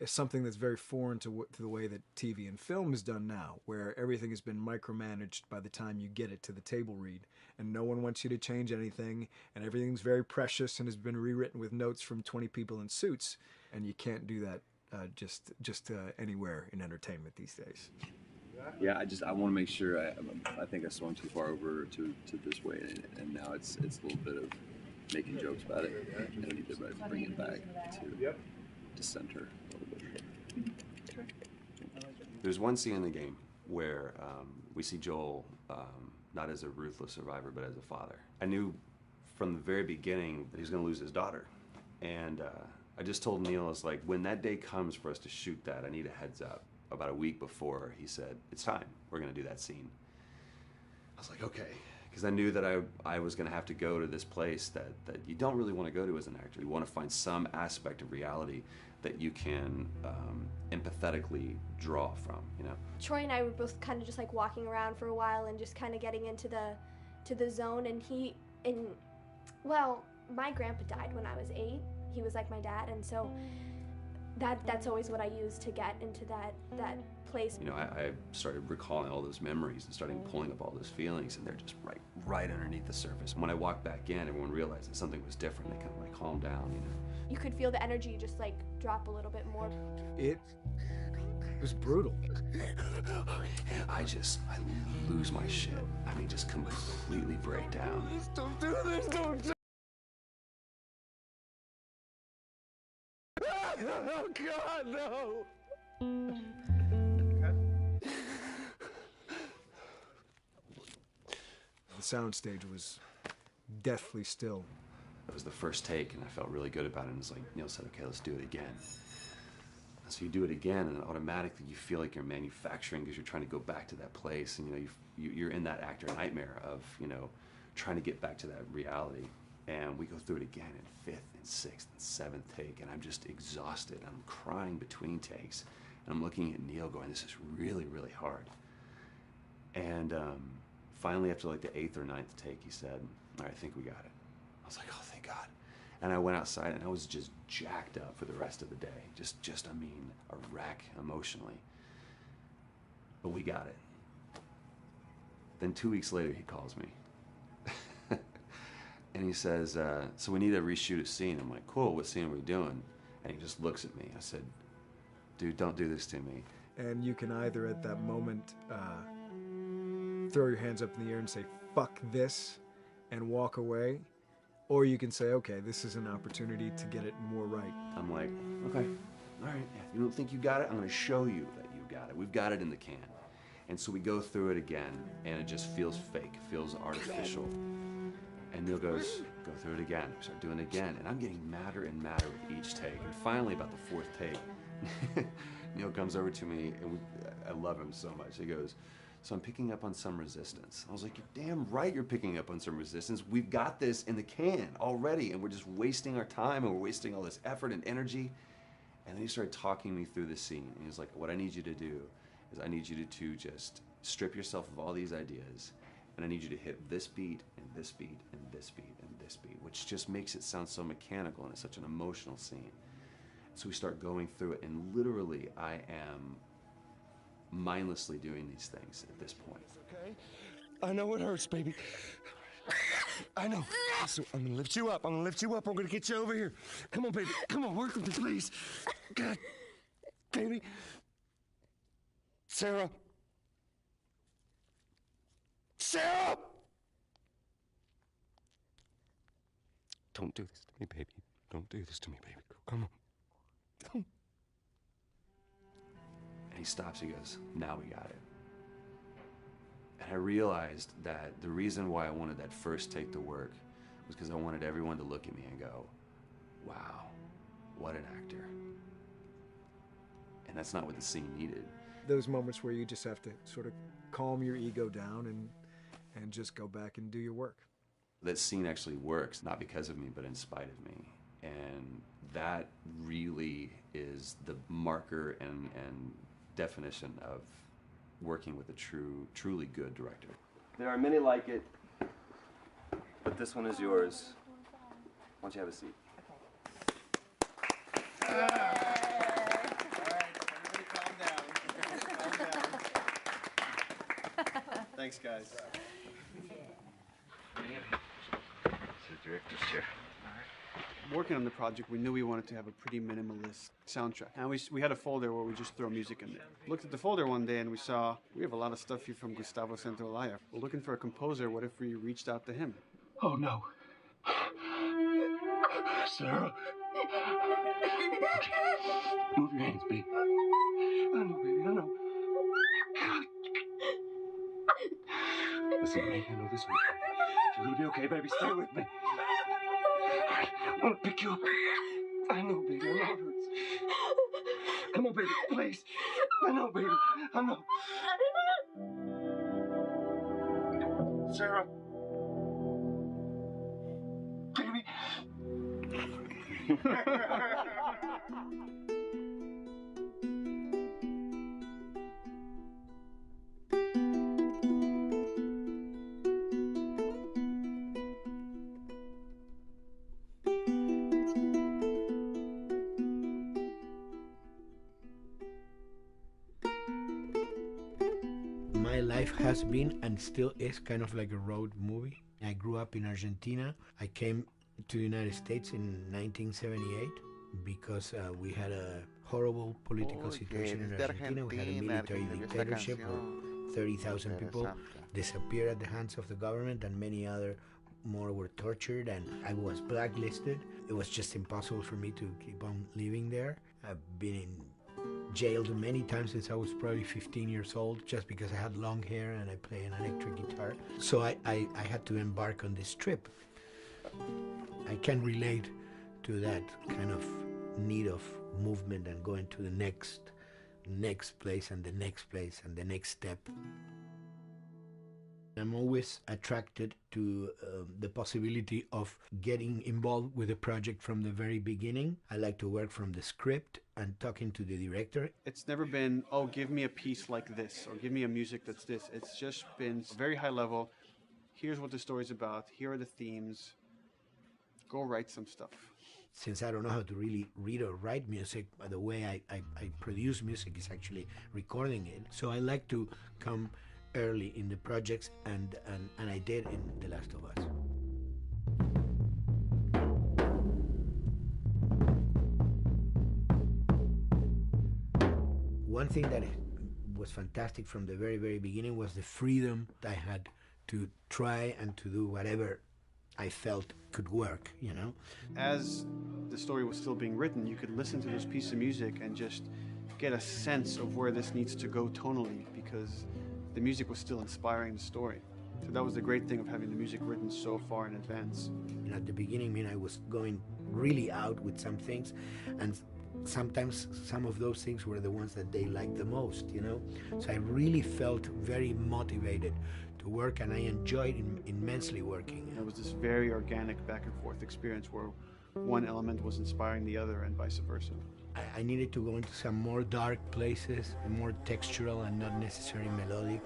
something that's very foreign to the way that TV and film is done now, where everything has been micromanaged by the time you get it to the table read, and no one wants you to change anything, and everything's very precious and has been rewritten with notes from 20 people in suits, and you can't do that just anywhere in entertainment these days. Yeah, I want to make sure. I think I swung too far over to this way, and now it's a little bit of making jokes about it, and I need to bring it back to center a little bit. There's one scene in the game where we see Joel not as a ruthless survivor, but as a father. I knew from the very beginning that he was going to lose his daughter, and I just told Neil, I was like, when that day comes for us to shoot that, I need a heads up. About a week before, he said, it's time, we're going to do that scene. I was like, okay, because I knew that I was going to have to go to this place that you don't really want to go to as an actor. You want to find some aspect of reality that you can empathetically draw from, you know? Troy and I were both kind of just like walking around for a while and just kind of getting into the zone, and well, my grandpa died when I was 8. He was like my dad, and so that's always what I use to get into that place. You know, I started recalling all those memories and starting pulling up all those feelings, and they're just right underneath the surface. When I walked back in, everyone realized that something was different. They kind of like calmed down, you know. You could feel the energy just like drop a little bit more. It was brutal. I lose my shit. I mean, just completely break down. Don't do this, don't do. Oh God, no! The soundstage was deathly still. It was the first take, and I felt really good about it. And it's like Neil said, "Okay, let's do it again." And so you do it again, and automatically you feel like you're manufacturing because you're trying to go back to that place, and you know you're in that actor nightmare of trying to get back to that reality. And we go through it again in 5th and 6th and 7th take, and I'm just exhausted. I'm crying between takes, and I'm looking at Neil going, this is really, really hard. And finally, after like the 8th or 9th take, he said, all right, I think we got it. I was like, oh, thank God. And I went outside, and I was just jacked up for the rest of the day. Just I mean, a wreck emotionally. But we got it. Then 2 weeks later, he calls me. And he says, so we need to reshoot a scene. I'm like, cool, what scene are we doing? And he just looks at me. I said, dude, don't do this to me. And you can either at that moment throw your hands up in the air and say, fuck this, and walk away. Or you can say, okay, this is an opportunity to get it more right. I'm like, okay, all right, if you don't think you got it, I'm going to show you that you got it. We've got it in the can. And so we go through it again, and it just feels fake, feels artificial. And Neil goes, go through it again. We start doing it again, and I'm getting madder and madder with each take. And finally, about the fourth take, Neil comes over to me, and I love him so much. He goes, so I'm picking up on some resistance. I was like, you're damn right you're picking up on some resistance. We've got this in the can already, and we're just wasting our time, and we're wasting all this effort and energy. And then he started talking me through the scene. And he was like, what I need you to do is I need you to just strip yourself of all these ideas, and I need you to hit this beat, and this beat, and this beat, and this beat, which just makes it sound so mechanical, and it's such an emotional scene. So we start going through it, and literally I am mindlessly doing these things at this point. Okay? I know it hurts, baby. I know. So I'm gonna lift you up. I'm gonna lift you up. I'm gonna get you over here. Come on, baby. Come on, work with me, please. God, baby. Sarah. Sarah! Don't do this to me, baby. Don't do this to me, baby. Come on. And he stops, he goes, now we got it. And I realized that the reason why I wanted that first take to work was because I wanted everyone to look at me and go, wow, what an actor. And that's not what the scene needed. Those moments where you just have to sort of calm your ego down and just go back and do your work. That scene actually works, not because of me, but in spite of me. And that really is the marker and definition of working with a truly good director. There are many like it, but this one is yours. Why don't you have a seat? Thanks, guys. It's the director's chair. Working on the project, we knew we wanted to have a pretty minimalist soundtrack. And we had a folder where we just throw music in there. Looked at the folder one day and we saw, we have a lot of stuff here from Gustavo Santaolalla. We're looking for a composer. What if we reached out to him? Oh, no. Sarah. Move your hands, baby. I know, baby, I know. Listen to me, I know this will You're gonna be okay, baby. Stay with me. I want to pick you up. I know, baby. I know it hurts. Come on, baby. Please. I know, baby. I know. Sarah. Baby. My life has been and still is kind of like a road movie. I grew up in Argentina. I came to the United States in 1978 because we had a horrible political situation in Argentina. We had a military dictatorship where 30,000 people disappeared at the hands of the government and many other more were tortured, and I was blacklisted. It was just impossible for me to keep on living there. I've been jailed many times since I was probably 15 years old just because I had long hair and I play an electric guitar. So I had to embark on this trip. I can relate to that kind of need of movement and going to the next place and the next place and the next step. I'm always attracted to the possibility of getting involved with a project from the very beginning. I like to work from the script and talking to the director. It's never been, oh, give me a piece like this or give me a music that's this. It's just been very high level. Here's what the story's about. Here are the themes. Go write some stuff. Since I don't know how to really read or write music, the way I produce music is actually recording it. So I like to come early in the projects, and I did in The Last of Us. One thing that was fantastic from the very, very beginning was the freedom I had to try and to do whatever I felt could work, you know. As the story was still being written, you could listen to this piece of music and just get a sense of where this needs to go tonally, because the music was still inspiring the story. So that was the great thing of having the music written so far in advance. You know, at the beginning, I mean, I was going really out with some things, and sometimes some of those things were the ones that they liked the most, you know. So I really felt very motivated to work, and I enjoyed immensely working. It was this very organic back and forth experience where one element was inspiring the other and vice versa. I needed to go into some more dark places, more textural and not necessarily melodic.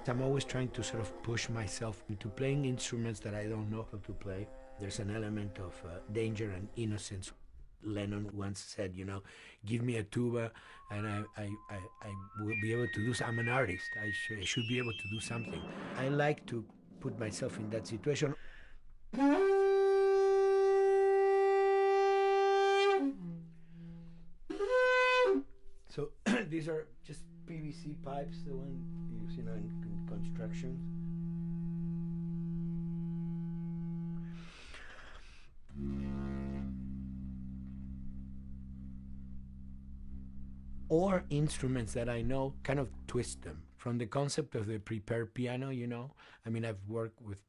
I'm always trying to sort of push myself into playing instruments that I don't know how to play. There's an element of danger and innocence. Lennon once said, you know, give me a tuba and I will be able to do I'm an artist. I should be able to do something. I like to put myself in that situation. So these are just PVC pipes, the one you use, you know, in construction. Or instruments that I know, kind of twist them. From the concept of the prepared piano, you know, I mean, I've worked with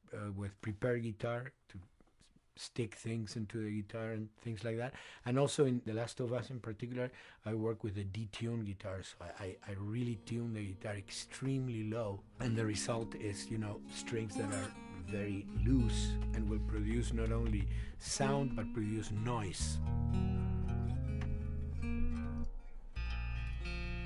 prepared guitar to stick things into the guitar and things like that. And also in The Last of Us in particular, I work with a detuned guitar. So I really tune the guitar extremely low. And the result is, you know, strings that are very loose and will produce not only sound, but produce noise.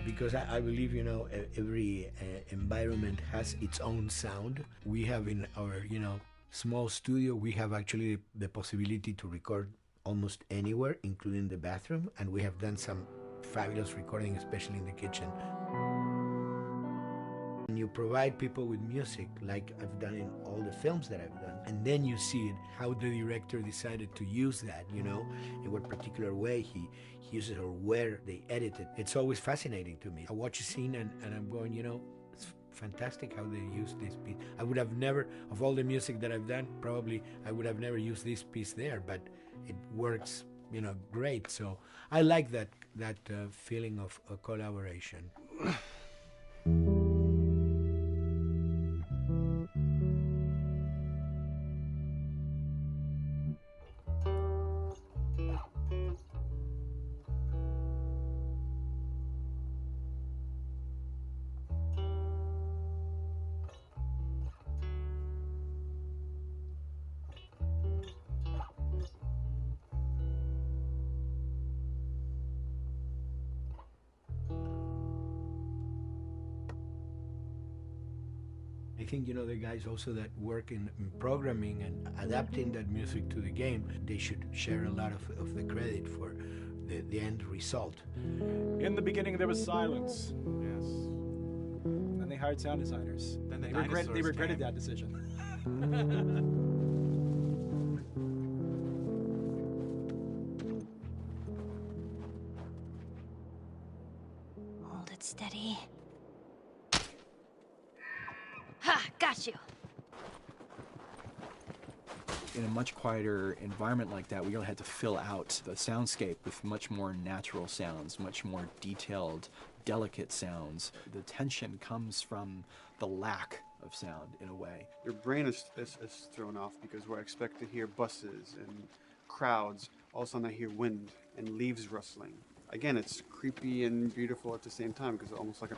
Because I believe, you know, every environment has its own sound. We have in our, you know, small studio, we have actually the possibility to record almost anywhere, including the bathroom, and we have done some fabulous recording, especially in the kitchen. And you provide people with music, like I've done in all the films that I've done, and then you see it, how the director decided to use that, you know, in what particular way he uses or where they edit it. It's always fascinating to me. I watch a scene and I'm going, you know, it's fantastic how they use this piece. I would have never, of all the music that I've done, probably I would have never used this piece there, but it works, you know, great. So I like that feeling of a collaboration. I think, you know, the guys also that work in programming and adapting that music to the game, they should share a lot of the credit for the end result. In the beginning, there was silence. Yes. Then they hired sound designers. Then they regretted that decision. Hold it steady. Ha! Got you! In a much quieter environment like that, we really had to fill out the soundscape with much more natural sounds, much more detailed, delicate sounds. The tension comes from the lack of sound, in a way. Your brain is thrown off because where I expect to hear buses and crowds, all of a sudden I hear wind and leaves rustling. Again, it's creepy and beautiful at the same time because it's almost like a...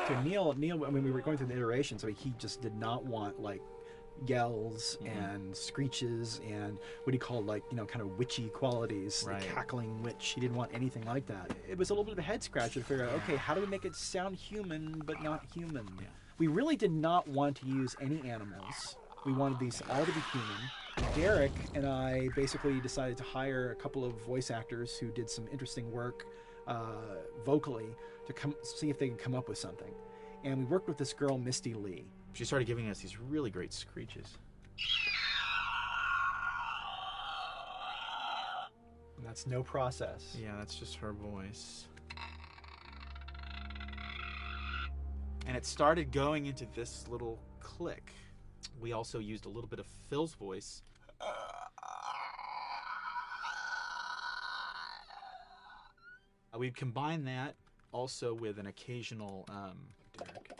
To Neil, I mean, we were going through the iterations, so he just did not want, like, yells and screeches and what he called, like, you know, kind of witchy qualities, Right. the cackling witch. He didn't want anything like that. It was a little bit of a head scratcher to figure out, okay, how do we make it sound human but not human? Yeah. We really did not want to use any animals. We wanted these all to be human. Derek and I basically decided to hire a couple of voice actors who did some interesting work vocally to see if they could come up with something. And we worked with this girl, Misty Lee. She started giving us these really great screeches. And that's no process. Yeah, that's just her voice. And it started going into this little click. We also used a little bit of Phil's voice. We'd combine that also with an occasional, Derek.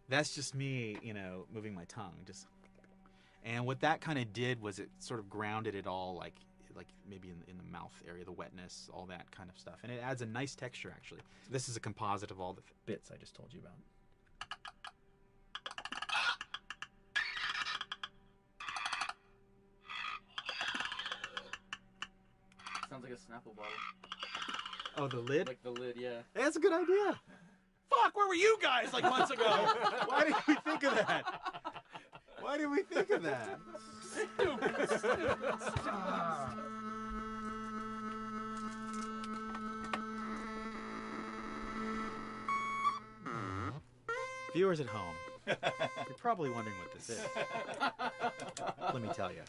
That's just me, you know, moving my tongue. And what that kind of did was it sort of grounded it all, like maybe in the mouth area, the wetness, all that kind of stuff. And it adds a nice texture, actually. This is a composite of all the bits I just told you about. Sounds like a Snapple bottle. Oh, the lid? Like the lid, yeah. Hey, that's a good idea. Fuck, where were you guys like months ago? Why didn't we think of that? Why did we think of that? Stupid. Viewers at home, you're probably wondering what this is. Let me tell you.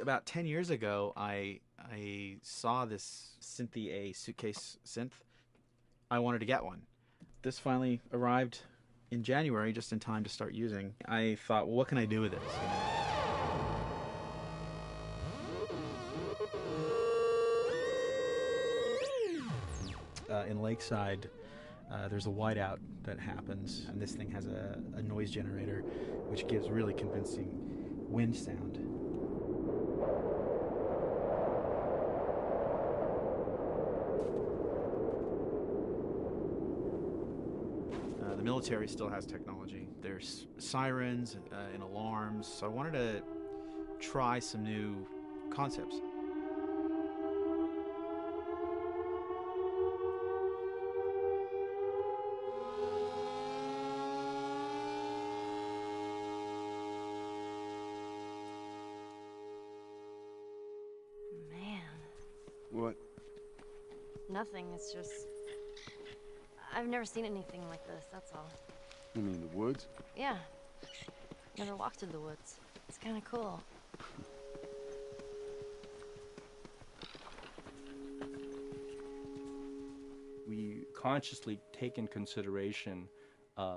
About 10 years ago, I saw this Synthi A suitcase synth. I wanted to get one. This finally arrived in January, just in time to start using. I thought, well, what can I do with this? In Lakeside, there's a whiteout that happens, and this thing has a noise generator, which gives really convincing wind sound. The military still has technology. There's sirens and alarms, so I wanted to try some new concepts. Man. What? Nothing, it's just... I've never seen anything like this, that's all. You mean the woods? Yeah. Never walked through the woods. It's kind of cool. We consciously take in consideration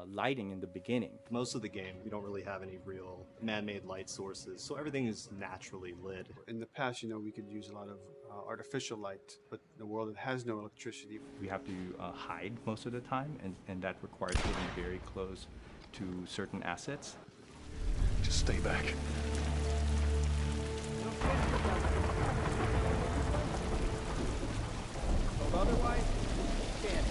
lighting in the beginning. Most of the game, we don't really have any real man-made light sources, so everything is naturally lit. In the past, you know, we could use a lot of artificial light, but in a world that has no electricity, We have to hide most of the time, and that requires getting very close to certain assets. Just stay back. Otherwise, you can't.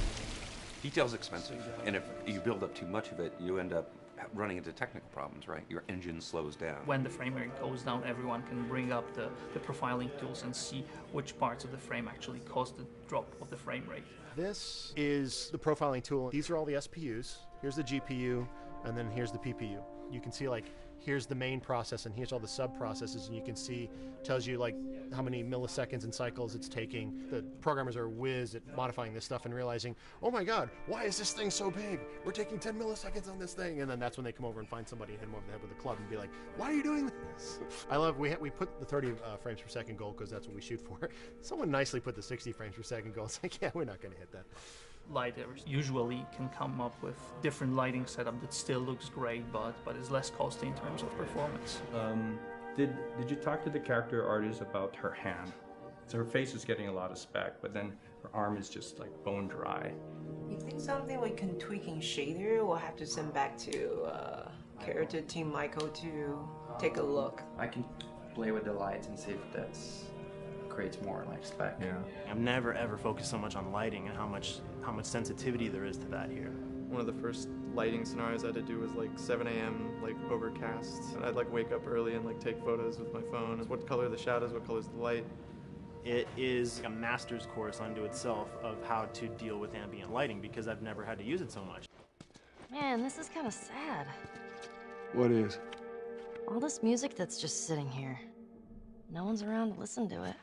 Detail's expensive, and if you build up too much of it, you end up running into technical problems, right? Your engine slows down. When the frame rate goes down, everyone can bring up the profiling tools and see which parts of the frame actually cause the drop of the frame rate. This is the profiling tool. These are all the SPUs. Here's the GPU, and then here's the PPU. You can see, like, here's the main process, and here's all the sub-processes, and you can see, tells you, like, how many milliseconds and cycles it's taking. The programmers are whiz at modifying this stuff and realizing, oh my god, why is this thing so big? We're taking 10 milliseconds on this thing. And then that's when they come over and find somebody and hit them over the head with a club and be like, why are you doing this? I love, we put the 30 frames per second goal because that's what we shoot for. Someone nicely put the 60 frames per second goal. It's like, yeah, we're not going to hit that. Lighters usually can come up with different lighting setup that still looks great, but is less costly in terms of performance. Did you talk to the character artist about her hand? So her face is getting a lot of spec, but then her arm is just like bone dry. You think something we can tweak in shader? We'll have to send back to character team Michael to take a look. I can play with the lights and see if that's creates more like spec. Yeah. I've never ever focused so much on lighting and how much sensitivity there is to that here. One of the first lighting scenarios I had to do was like 7 a.m. like overcast. And I'd like wake up early and like take photos with my phone. What color are the shadows? What color is the light? It is a master's course unto itself of how to deal with ambient lighting because I've never had to use it so much. Man, this is kind of sad. What is? All this music that's just sitting here. No one's around to listen to it.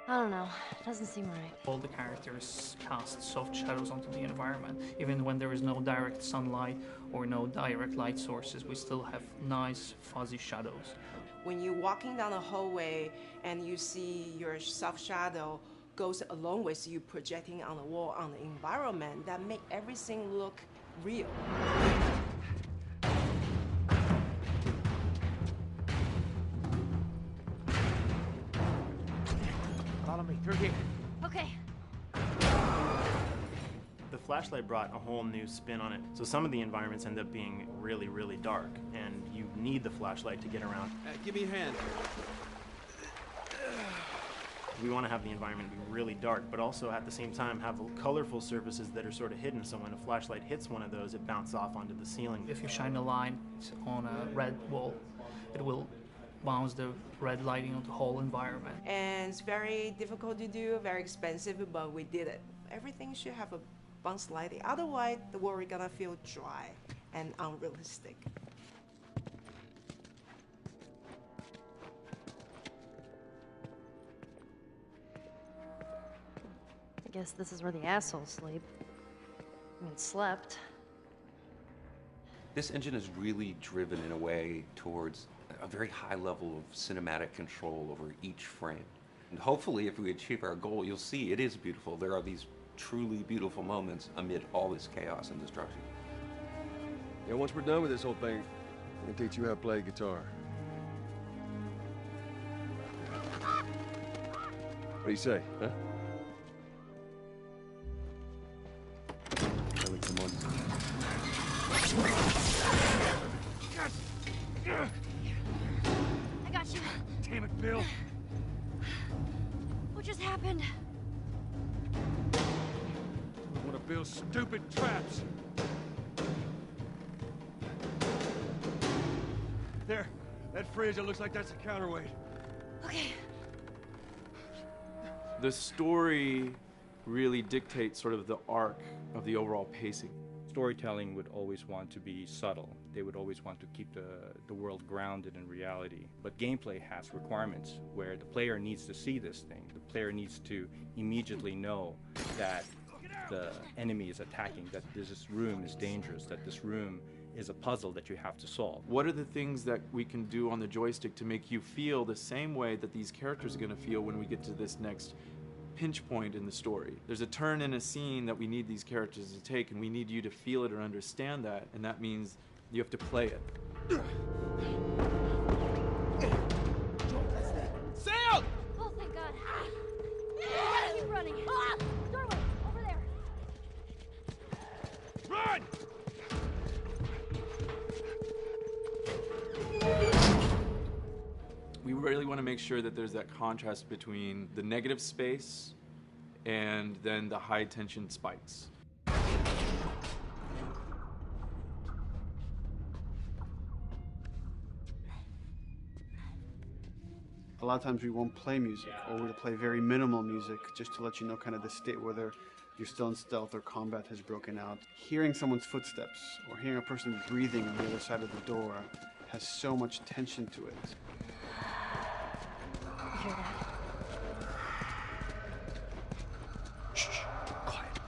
I don't know. It doesn't seem right. All the characters cast soft shadows onto the environment. Even when there is no direct sunlight or no direct light sources, we still have nice fuzzy shadows. When you're walking down the hallway and you see your soft shadow goes along with you projecting on the wall, on the environment, that make everything look real. Follow me through here. Okay. The flashlight brought a whole new spin on it. So some of the environments end up being really, really dark, and you need the flashlight to get around. Give me your hand. We want to have the environment be really dark, but also at the same time have colorful surfaces that are sort of hidden, so when a flashlight hits one of those, it bounces off onto the ceiling. If you shine a light on a red wall, it will bounce the red lighting on the whole environment. And it's very difficult to do, very expensive, but we did it. Everything should have a bounce lighting. Otherwise, the world is gonna feel dry and unrealistic. I guess this is where the assholes sleep. I mean, slept. This engine is really driven in a way towards a very high level of cinematic control over each frame. And hopefully, if we achieve our goal, you'll see it is beautiful. There are these truly beautiful moments amid all this chaos and destruction. Yeah, once we're done with this whole thing, I'm gonna teach you how to play guitar. What do you say, huh? Ellie, come on. I got you. Damn it, Bill. What just happened? I want to build stupid traps. There, that fridge, it looks like that's a counterweight. Okay. The story really dictates sort of the arc of the overall pacing. Storytelling would always want to be subtle. They would always want to keep the world grounded in reality. But gameplay has requirements where the player needs to see this thing. The player needs to immediately know that the enemy is attacking, that this room is dangerous, that this room is a puzzle that you have to solve. What are the things that we can do on the joystick to make you feel the same way that these characters are going to feel when we get to this next pinch point in the story? There's a turn in a scene that we need these characters to take, and we need you to feel it or understand that, and that means you have to play it. Sailed! Oh, thank God. We gotta keep running. Ah! Doorway, over there. Run! We really want to make sure that there's that contrast between the negative space and then the high tension spikes. A lot of times we won't play music, or we'll play very minimal music just to let you know kind of the state, whether you're still in stealth or combat has broken out. Hearing someone's footsteps or hearing a person breathing on the other side of the door has so much tension to it. You hear that? Shh, quiet.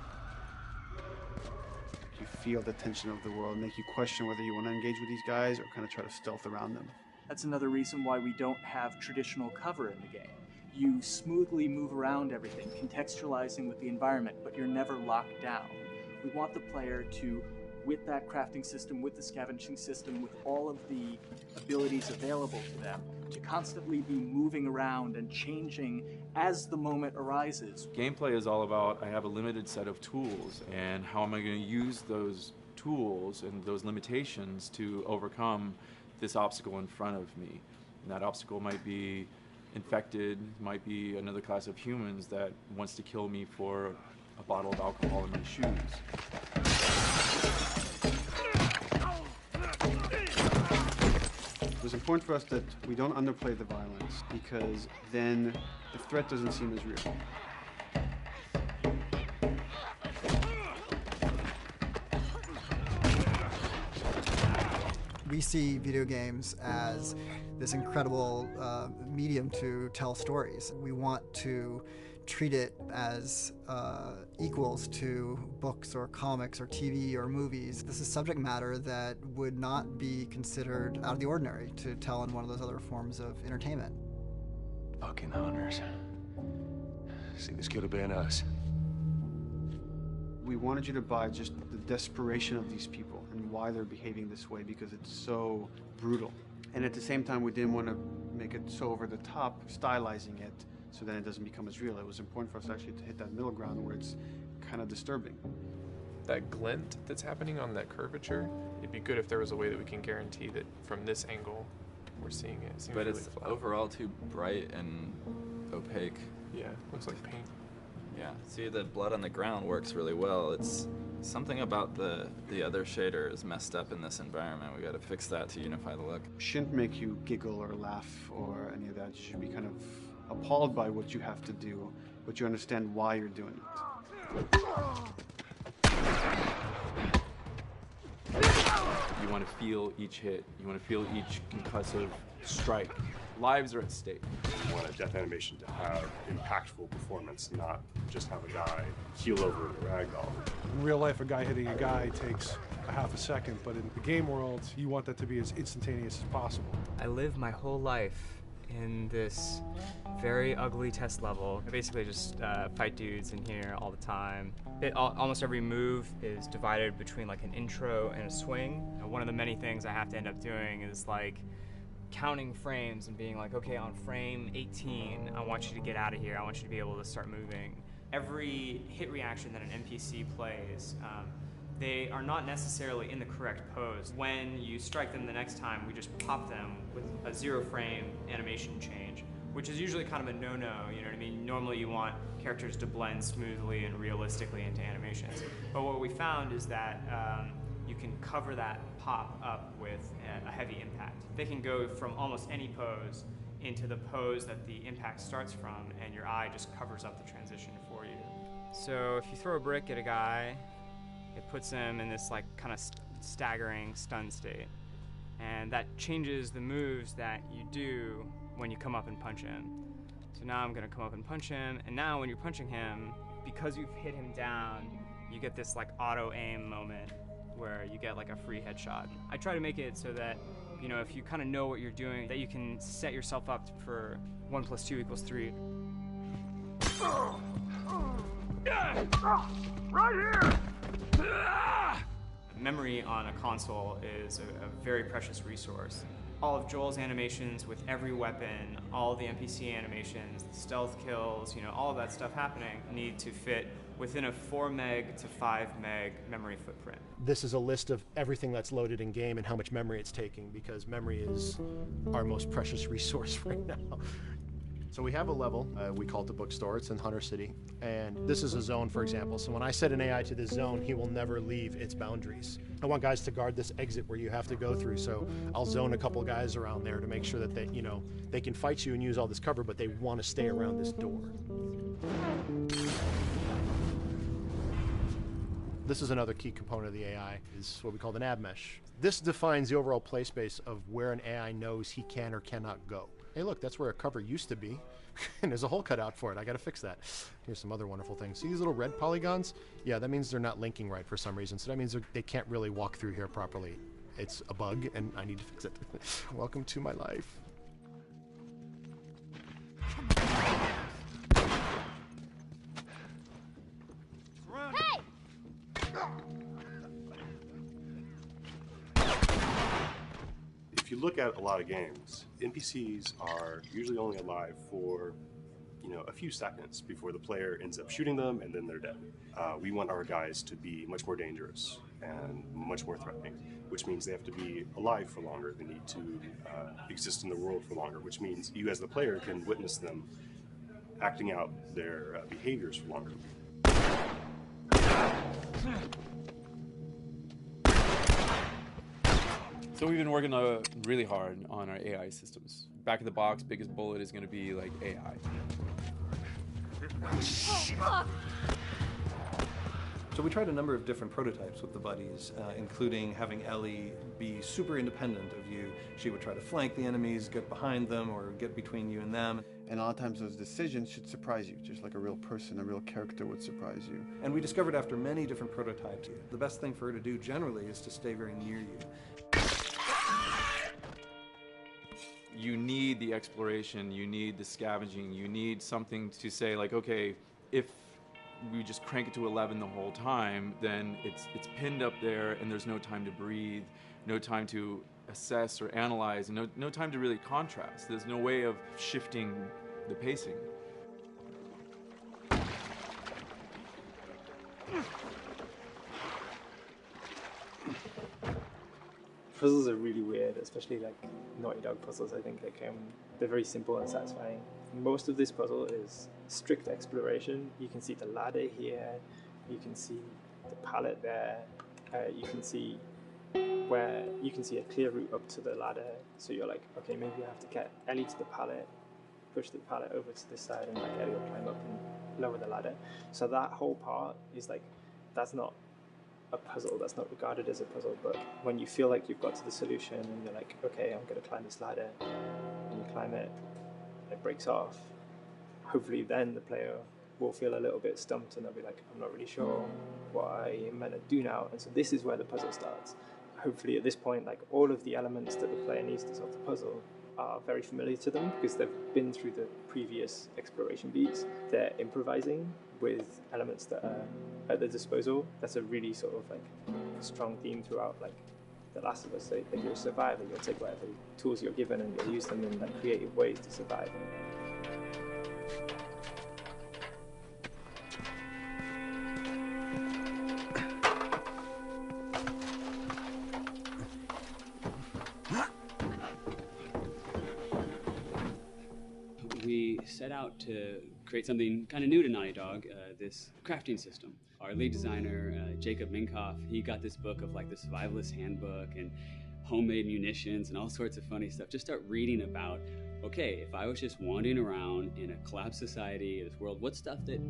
You feel the tension of the world, make you question whether you want to engage with these guys or kind of try to stealth around them. That's another reason why we don't have traditional cover in the game. You smoothly move around everything, contextualizing with the environment, but you're never locked down. We want the player to, with that crafting system, with the scavenging system, with all of the abilities available to them, to constantly be moving around and changing as the moment arises. Gameplay is all about, I have a limited set of tools, and how am I going to use those tools and those limitations to overcome this obstacle in front of me. And that obstacle might be infected, might be another class of humans that wants to kill me for a bottle of alcohol in my shoes. It was important for us that we don't underplay the violence, because then the threat doesn't seem as real. We see video games as this incredible medium to tell stories. We want to treat it as equals to books or comics or TV or movies. This is subject matter that would not be considered out of the ordinary to tell in one of those other forms of entertainment. Fucking hunters. See, this could have been us. We wanted you to buy just the desperation of these people and why they're behaving this way, because it's so brutal. And at the same time, we didn't want to make it so over the top, stylizing it, so then it doesn't become as real. It was important for us actually to hit that middle ground where it's kind of disturbing. That glint that's happening on that curvature, it'd be good if there was a way that we can guarantee that from this angle, we're seeing it. It seems but really it's flat. overall too bright and opaque. Yeah, looks like paint. Yeah, see, the blood on the ground works really well. It's something about the other shader is messed up in this environment. We got to fix that to unify the look. Shouldn't make you giggle or laugh or any of that. You should be kind of appalled by what you have to do, but you understand why you're doing it. You want to feel each hit. You want to feel each concussive strike. Lives are at stake. We want a death animation to have impactful performance, not just have a guy keel over in a ragdoll. In real life, a guy hitting a guy takes a half a second, but in the game world, you want that to be as instantaneous as possible. I live my whole life in this very ugly test level. I basically just fight dudes in here all the time. Almost every move is divided between like an intro and a swing. And one of the many things I have to end up doing is like counting frames and being like, okay, on frame 18, I want you to get out of here. I want you to be able to start moving. Every hit reaction that an NPC plays, they are not necessarily in the correct pose. When you strike them the next time, we just pop them with a 0-frame animation change, which is usually kind of a no-no, you know what I mean? Normally you want characters to blend smoothly and realistically into animations. But what we found is that you can cover that pop up with a heavy impact. They can go from almost any pose into the pose that the impact starts from, and your eye just covers up the transition for you. So if you throw a brick at a guy, it puts him in this like kind of staggering stun state. And that changes the moves that you do when you come up and punch him. So now I'm gonna come up and punch him, and now when you're punching him, because you've hit him down, you get this like auto aim moment where you get like a free headshot. I try to make it so that, you know, if you kind of know what you're doing, that you can set yourself up for 1 + 2 = 3. Right here! Memory on a console is a very precious resource. All of Joel's animations with every weapon, all the NPC animations, the stealth kills, you know, all of that stuff happening need to fit within a 4 meg to 5 meg memory footprint. This is a list of everything that's loaded in game and how much memory it's taking, because memory is our most precious resource right now. So we have a level, we call it the Bookstore, it's in Hunter City, and this is a zone, for example. So when I set an AI to this zone, he will never leave its boundaries. I want guys to guard this exit where you have to go through, so I'll zone a couple guys around there to make sure that they, you know, they can fight you and use all this cover, but they want to stay around this door. This is another key component of the AI, is what we call the Nav Mesh. This defines the overall play space of where an AI knows he can or cannot go. Hey look, that's where a cover used to be, and there's a hole cut out for it. I gotta fix that. Here's some other wonderful things. See these little red polygons? Yeah, that means they're not linking right for some reason, so that means they can't really walk through here properly. It's a bug, and I need to fix it. Welcome to my life. Hey! If you look at a lot of games, NPCs are usually only alive for, you know, a few seconds before the player ends up shooting them and then they're dead. We want our guys to be much more dangerous and much more threatening, which means they have to be alive for longer. They need to exist in the world for longer, which means you as the player can witness them acting out their behaviors for longer. So we've been working really hard on our AI systems. Back of the box, biggest bullet is going to be like AI. So we tried a number of different prototypes with the buddies, including having Ellie be super independent of you. She would try to flank the enemies, get behind them, or get between you and them. And a lot of times those decisions should surprise you, just like a real person, a real character would surprise you. And we discovered after many different prototypes, the best thing for her to do generally is to stay very near you. You need need the exploration, you need the scavenging, you need something to say like, okay, if we just crank it to 11 the whole time, then it's pinned up there and there's no time to breathe, no time to assess or analyze, and no time to really contrast. There's no way of shifting the pacing. Puzzles are really weird, especially like Naughty Dog puzzles. I think they're very simple and satisfying. Most of this puzzle is strict exploration. You can see the ladder here, you can see the pallet there, you can see a clear route up to the ladder. So you're like, okay, maybe I have to get Ellie to the pallet, push the pallet over to this side, and like Ellie will climb up and lower the ladder. So that whole part is like, that's not a puzzle, that's not regarded as a puzzle, but when you feel like you've got to the solution and you're like, okay, I'm going to climb this ladder, and you climb it, and it breaks off, hopefully then the player will feel a little bit stumped and they'll be like, I'm not really sure what I am meant to do now. And so this is where the puzzle starts. Hopefully at this point, like all of the elements that the player needs to solve the puzzle are very familiar to them because they've been through the previous exploration beats. They're improvising with elements that are at their disposal. That's a really sort of like strong theme throughout like The Last of Us. So if you're a survivor, you'll take whatever tools you're given and you'll use them in like creative ways to survive. We set out to create something kind of new to Naughty Dog, this crafting system. Our lead designer, Jacob Minkoff, he got this book of like the survivalist handbook and homemade munitions and all sorts of funny stuff. Just start reading about, okay, if I was just wandering around in a collapsed society, this world, what stuff that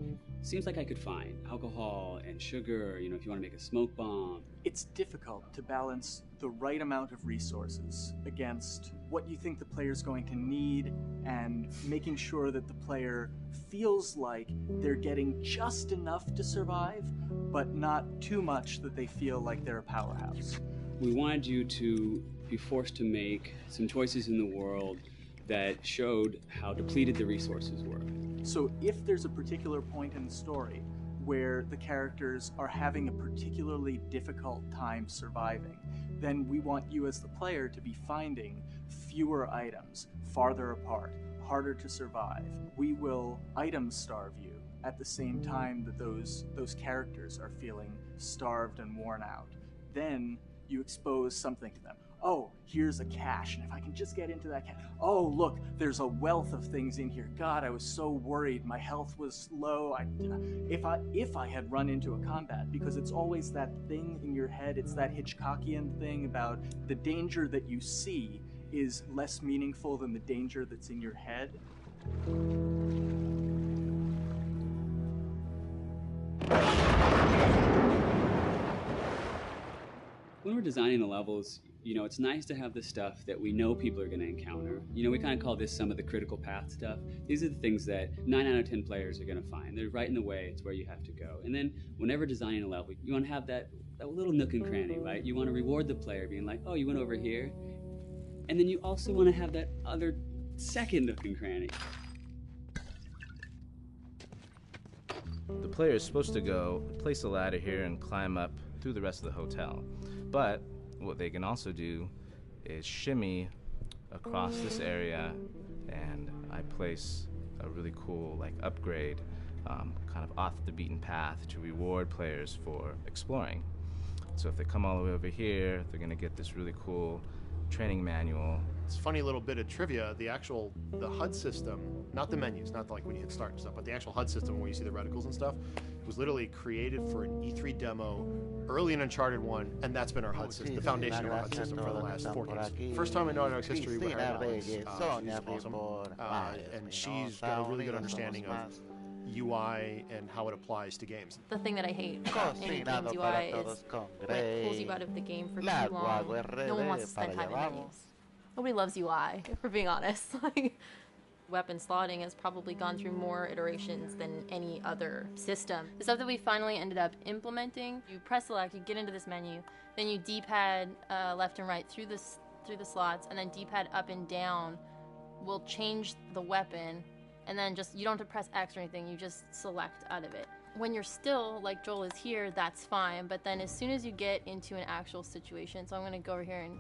seems like I could find? Alcohol and sugar, you know, if you want to make a smoke bomb. It's difficult to balance the right amount of resources against what you think the player's going to need and making sure that the player feels like they're getting just enough to survive, but not too much that they feel like they're a powerhouse. We wanted you to be forced to make some choices in the world that showed how depleted the resources were. So if there's a particular point in the story where the characters are having a particularly difficult time surviving, then we want you as the player to be finding fewer items, farther apart, harder to survive. We will item starve you at the same time that those characters are feeling starved and worn out. Then you expose something to them. Oh, here's a cache, and if I can just get into that cache. Oh, look, there's a wealth of things in here. God, I was so worried. My health was low. If I had run into a combat, because it's always that thing in your head, it's that Hitchcockian thing about the danger that you see is less meaningful than the danger that's in your head. When we're designing the levels, you know, it's nice to have the stuff that we know people are going to encounter. You know, we kind of call this some of the critical path stuff. These are the things that 9 out of 10 players are going to find. They're right in the way. It's where you have to go. And then whenever designing a level, you want to have that little nook and cranny, right? You want to reward the player being like, oh, you went over here. And then you also want to have that other second nook and cranny. The player is supposed to go place a ladder here and climb up through the rest of the hotel. But what they can also do is shimmy across this area, and I place a really cool like upgrade kind of off the beaten path to reward players for exploring. So if they come all the way over here, they're going to get this really cool training manual. It's a funny little bit of trivia. The HUD system, not the menus, not like when you hit start and stuff, but the actual HUD system where you see the reticles and stuff, was literally created for an E3 demo early in Uncharted 1, and that's been our HUD system, the foundation of our HUD system for the last 4 games. First time in Naughty Dog's history we hired Alex. She's awesome. And she's got a really good understanding of UI and how it applies to games. The thing that I hate about any game's UI is when it pulls you out of the game for too long. No one wants to spend time in menus. Nobody loves UI, if we're being honest. Like, weapon slotting has probably gone through more iterations than any other system. The stuff that we finally ended up implementing, you press select, you get into this menu, then you D-pad left and right through the slots, and then D-pad up and down will change the weapon, and then just, you don't have to press X or anything, you just select out of it. When you're still, like Joel is here, that's fine, but then as soon as you get into an actual situation, so I'm gonna go over here and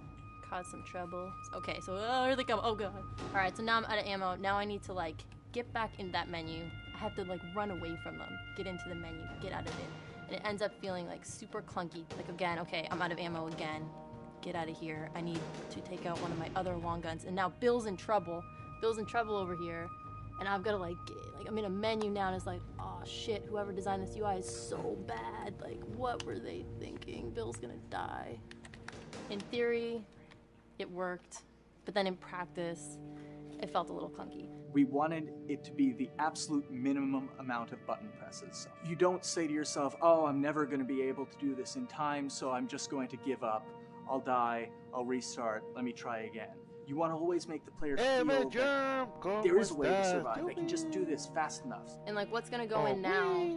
cause some trouble. Okay, so here they come, oh god. All right, so now I'm out of ammo. Now I need to like get back in that menu. I have to like run away from them, get into the menu, get out of it. And it ends up feeling like super clunky. Like again, okay, I'm out of ammo again. Get out of here. I need to take out one of my other long guns. And now Bill's in trouble. Bill's in trouble over here. And I've got to like I'm in a menu now and it's like, oh shit, whoever designed this UI is so bad. Like, what were they thinking? Bill's gonna die. In theory, it worked. But then in practice, it felt a little clunky. We wanted it to be the absolute minimum amount of button presses. You don't say to yourself, oh, I'm never going to be able to do this in time, so I'm just going to give up. I'll die, I'll restart, let me try again. You want to always make the player feel that there is a way to survive. They can just do this fast enough. And like what's going to go in now,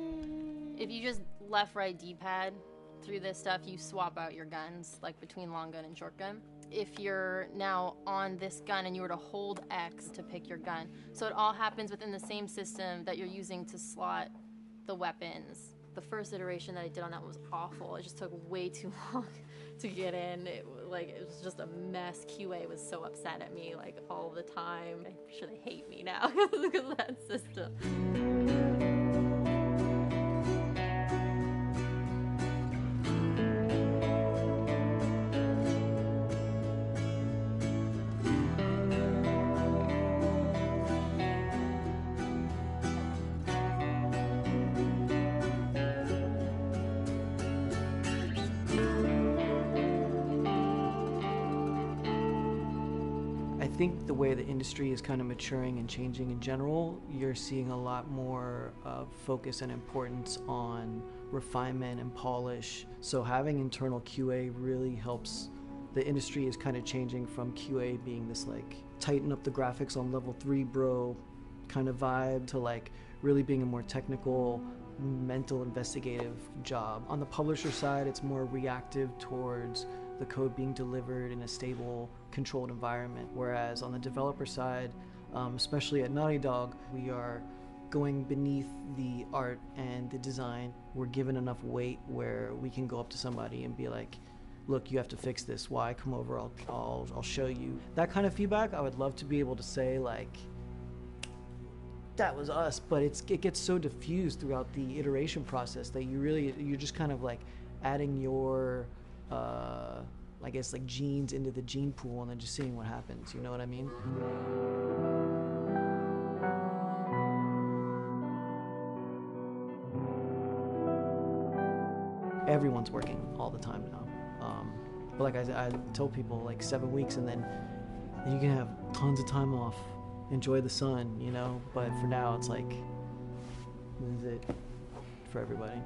if you just left, right, D-pad through this stuff, you swap out your guns, like between long gun and short gun. If you're now on this gun and you were to hold X to pick your gun. So it all happens within the same system that you're using to slot the weapons. The first iteration that I did on that was awful. It just took way too long to get in. It was just a mess. QA was so upset at me like all the time. I'm sure they hate me now because of that system. I think the way the industry is kind of maturing and changing in general, you're seeing a lot more focus and importance on refinement and polish. So having internal QA really helps. The industry is kind of changing from QA being this like tighten up the graphics on level 3 bro kind of vibe to like really being a more technical, mental investigative job. On the publisher side, it's more reactive towards the code being delivered in a stable, controlled environment. Whereas on the developer side, especially at Naughty Dog, we are going beneath the art and the design. We're given enough weight where we can go up to somebody and be like, look, you have to fix this. Why? Come over, I'll show you. That kind of feedback, I would love to be able to say like, that was us, but it gets so diffused throughout the iteration process that you're just kind of like adding your I guess like genes into the gene pool and then just seeing what happens, you know what I mean? Everyone's working all the time now. But like I tell people, like 7 weeks and then you can have tons of time off, enjoy the sun, you know? But for now it's like, this is it for everybody.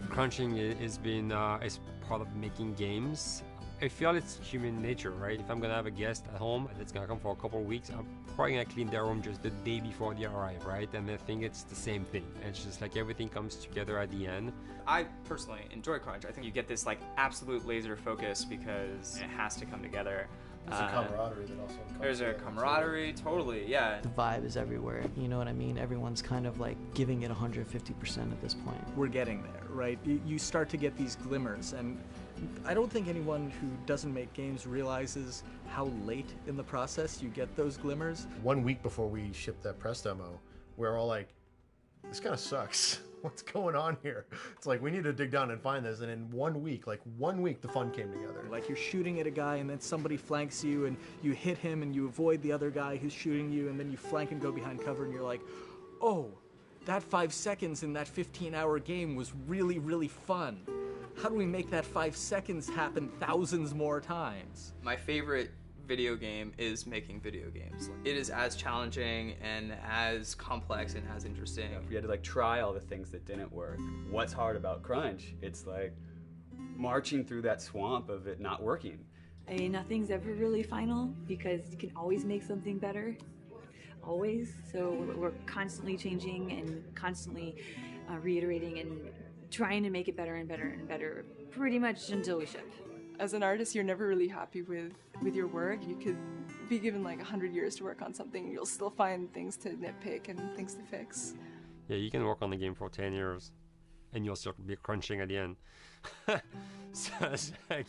Crunching is part of making games. I feel it's human nature, right? If I'm gonna have a guest at home that's gonna come for a couple of weeks, I'm probably gonna clean their room just the day before they arrive, right? And I think it's the same thing. It's just like everything comes together at the end. I personally enjoy crunch. I think you get this like absolute laser focus because it has to come together. There's a camaraderie that also comes There's a camaraderie, totally, yeah. The vibe is everywhere, you know what I mean? Everyone's kind of like giving it 150% at this point. We're getting there, right? You start to get these glimmers, and I don't think anyone who doesn't make games realizes how late in the process you get those glimmers. 1 week before we shipped that press demo, we're all like, this kind of sucks. What's going on here? It's like, we need to dig down and find this. And in 1 week, the fun came together. Like you're shooting at a guy and then somebody flanks you and you hit him and you avoid the other guy who's shooting you and then you flank and go behind cover and you're like, oh, that 5 seconds in that 15-hour game was really, really fun. How do we make that 5 seconds happen thousands more times? My favorite video game is making video games. It is as challenging and as complex and as interesting. If we had to like try all the things that didn't work, what's hard about Crunch? It's like marching through that swamp of it not working. I mean, nothing's ever really final because you can always make something better, always. So we're constantly changing and constantly reiterating and trying to make it better and better and better, pretty much until we ship. As an artist, you're never really happy with your work. You could be given like 100 years to work on something, you'll still find things to nitpick and things to fix. Yeah, you can work on the game for 10 years and you'll still be crunching at the end. So it's like,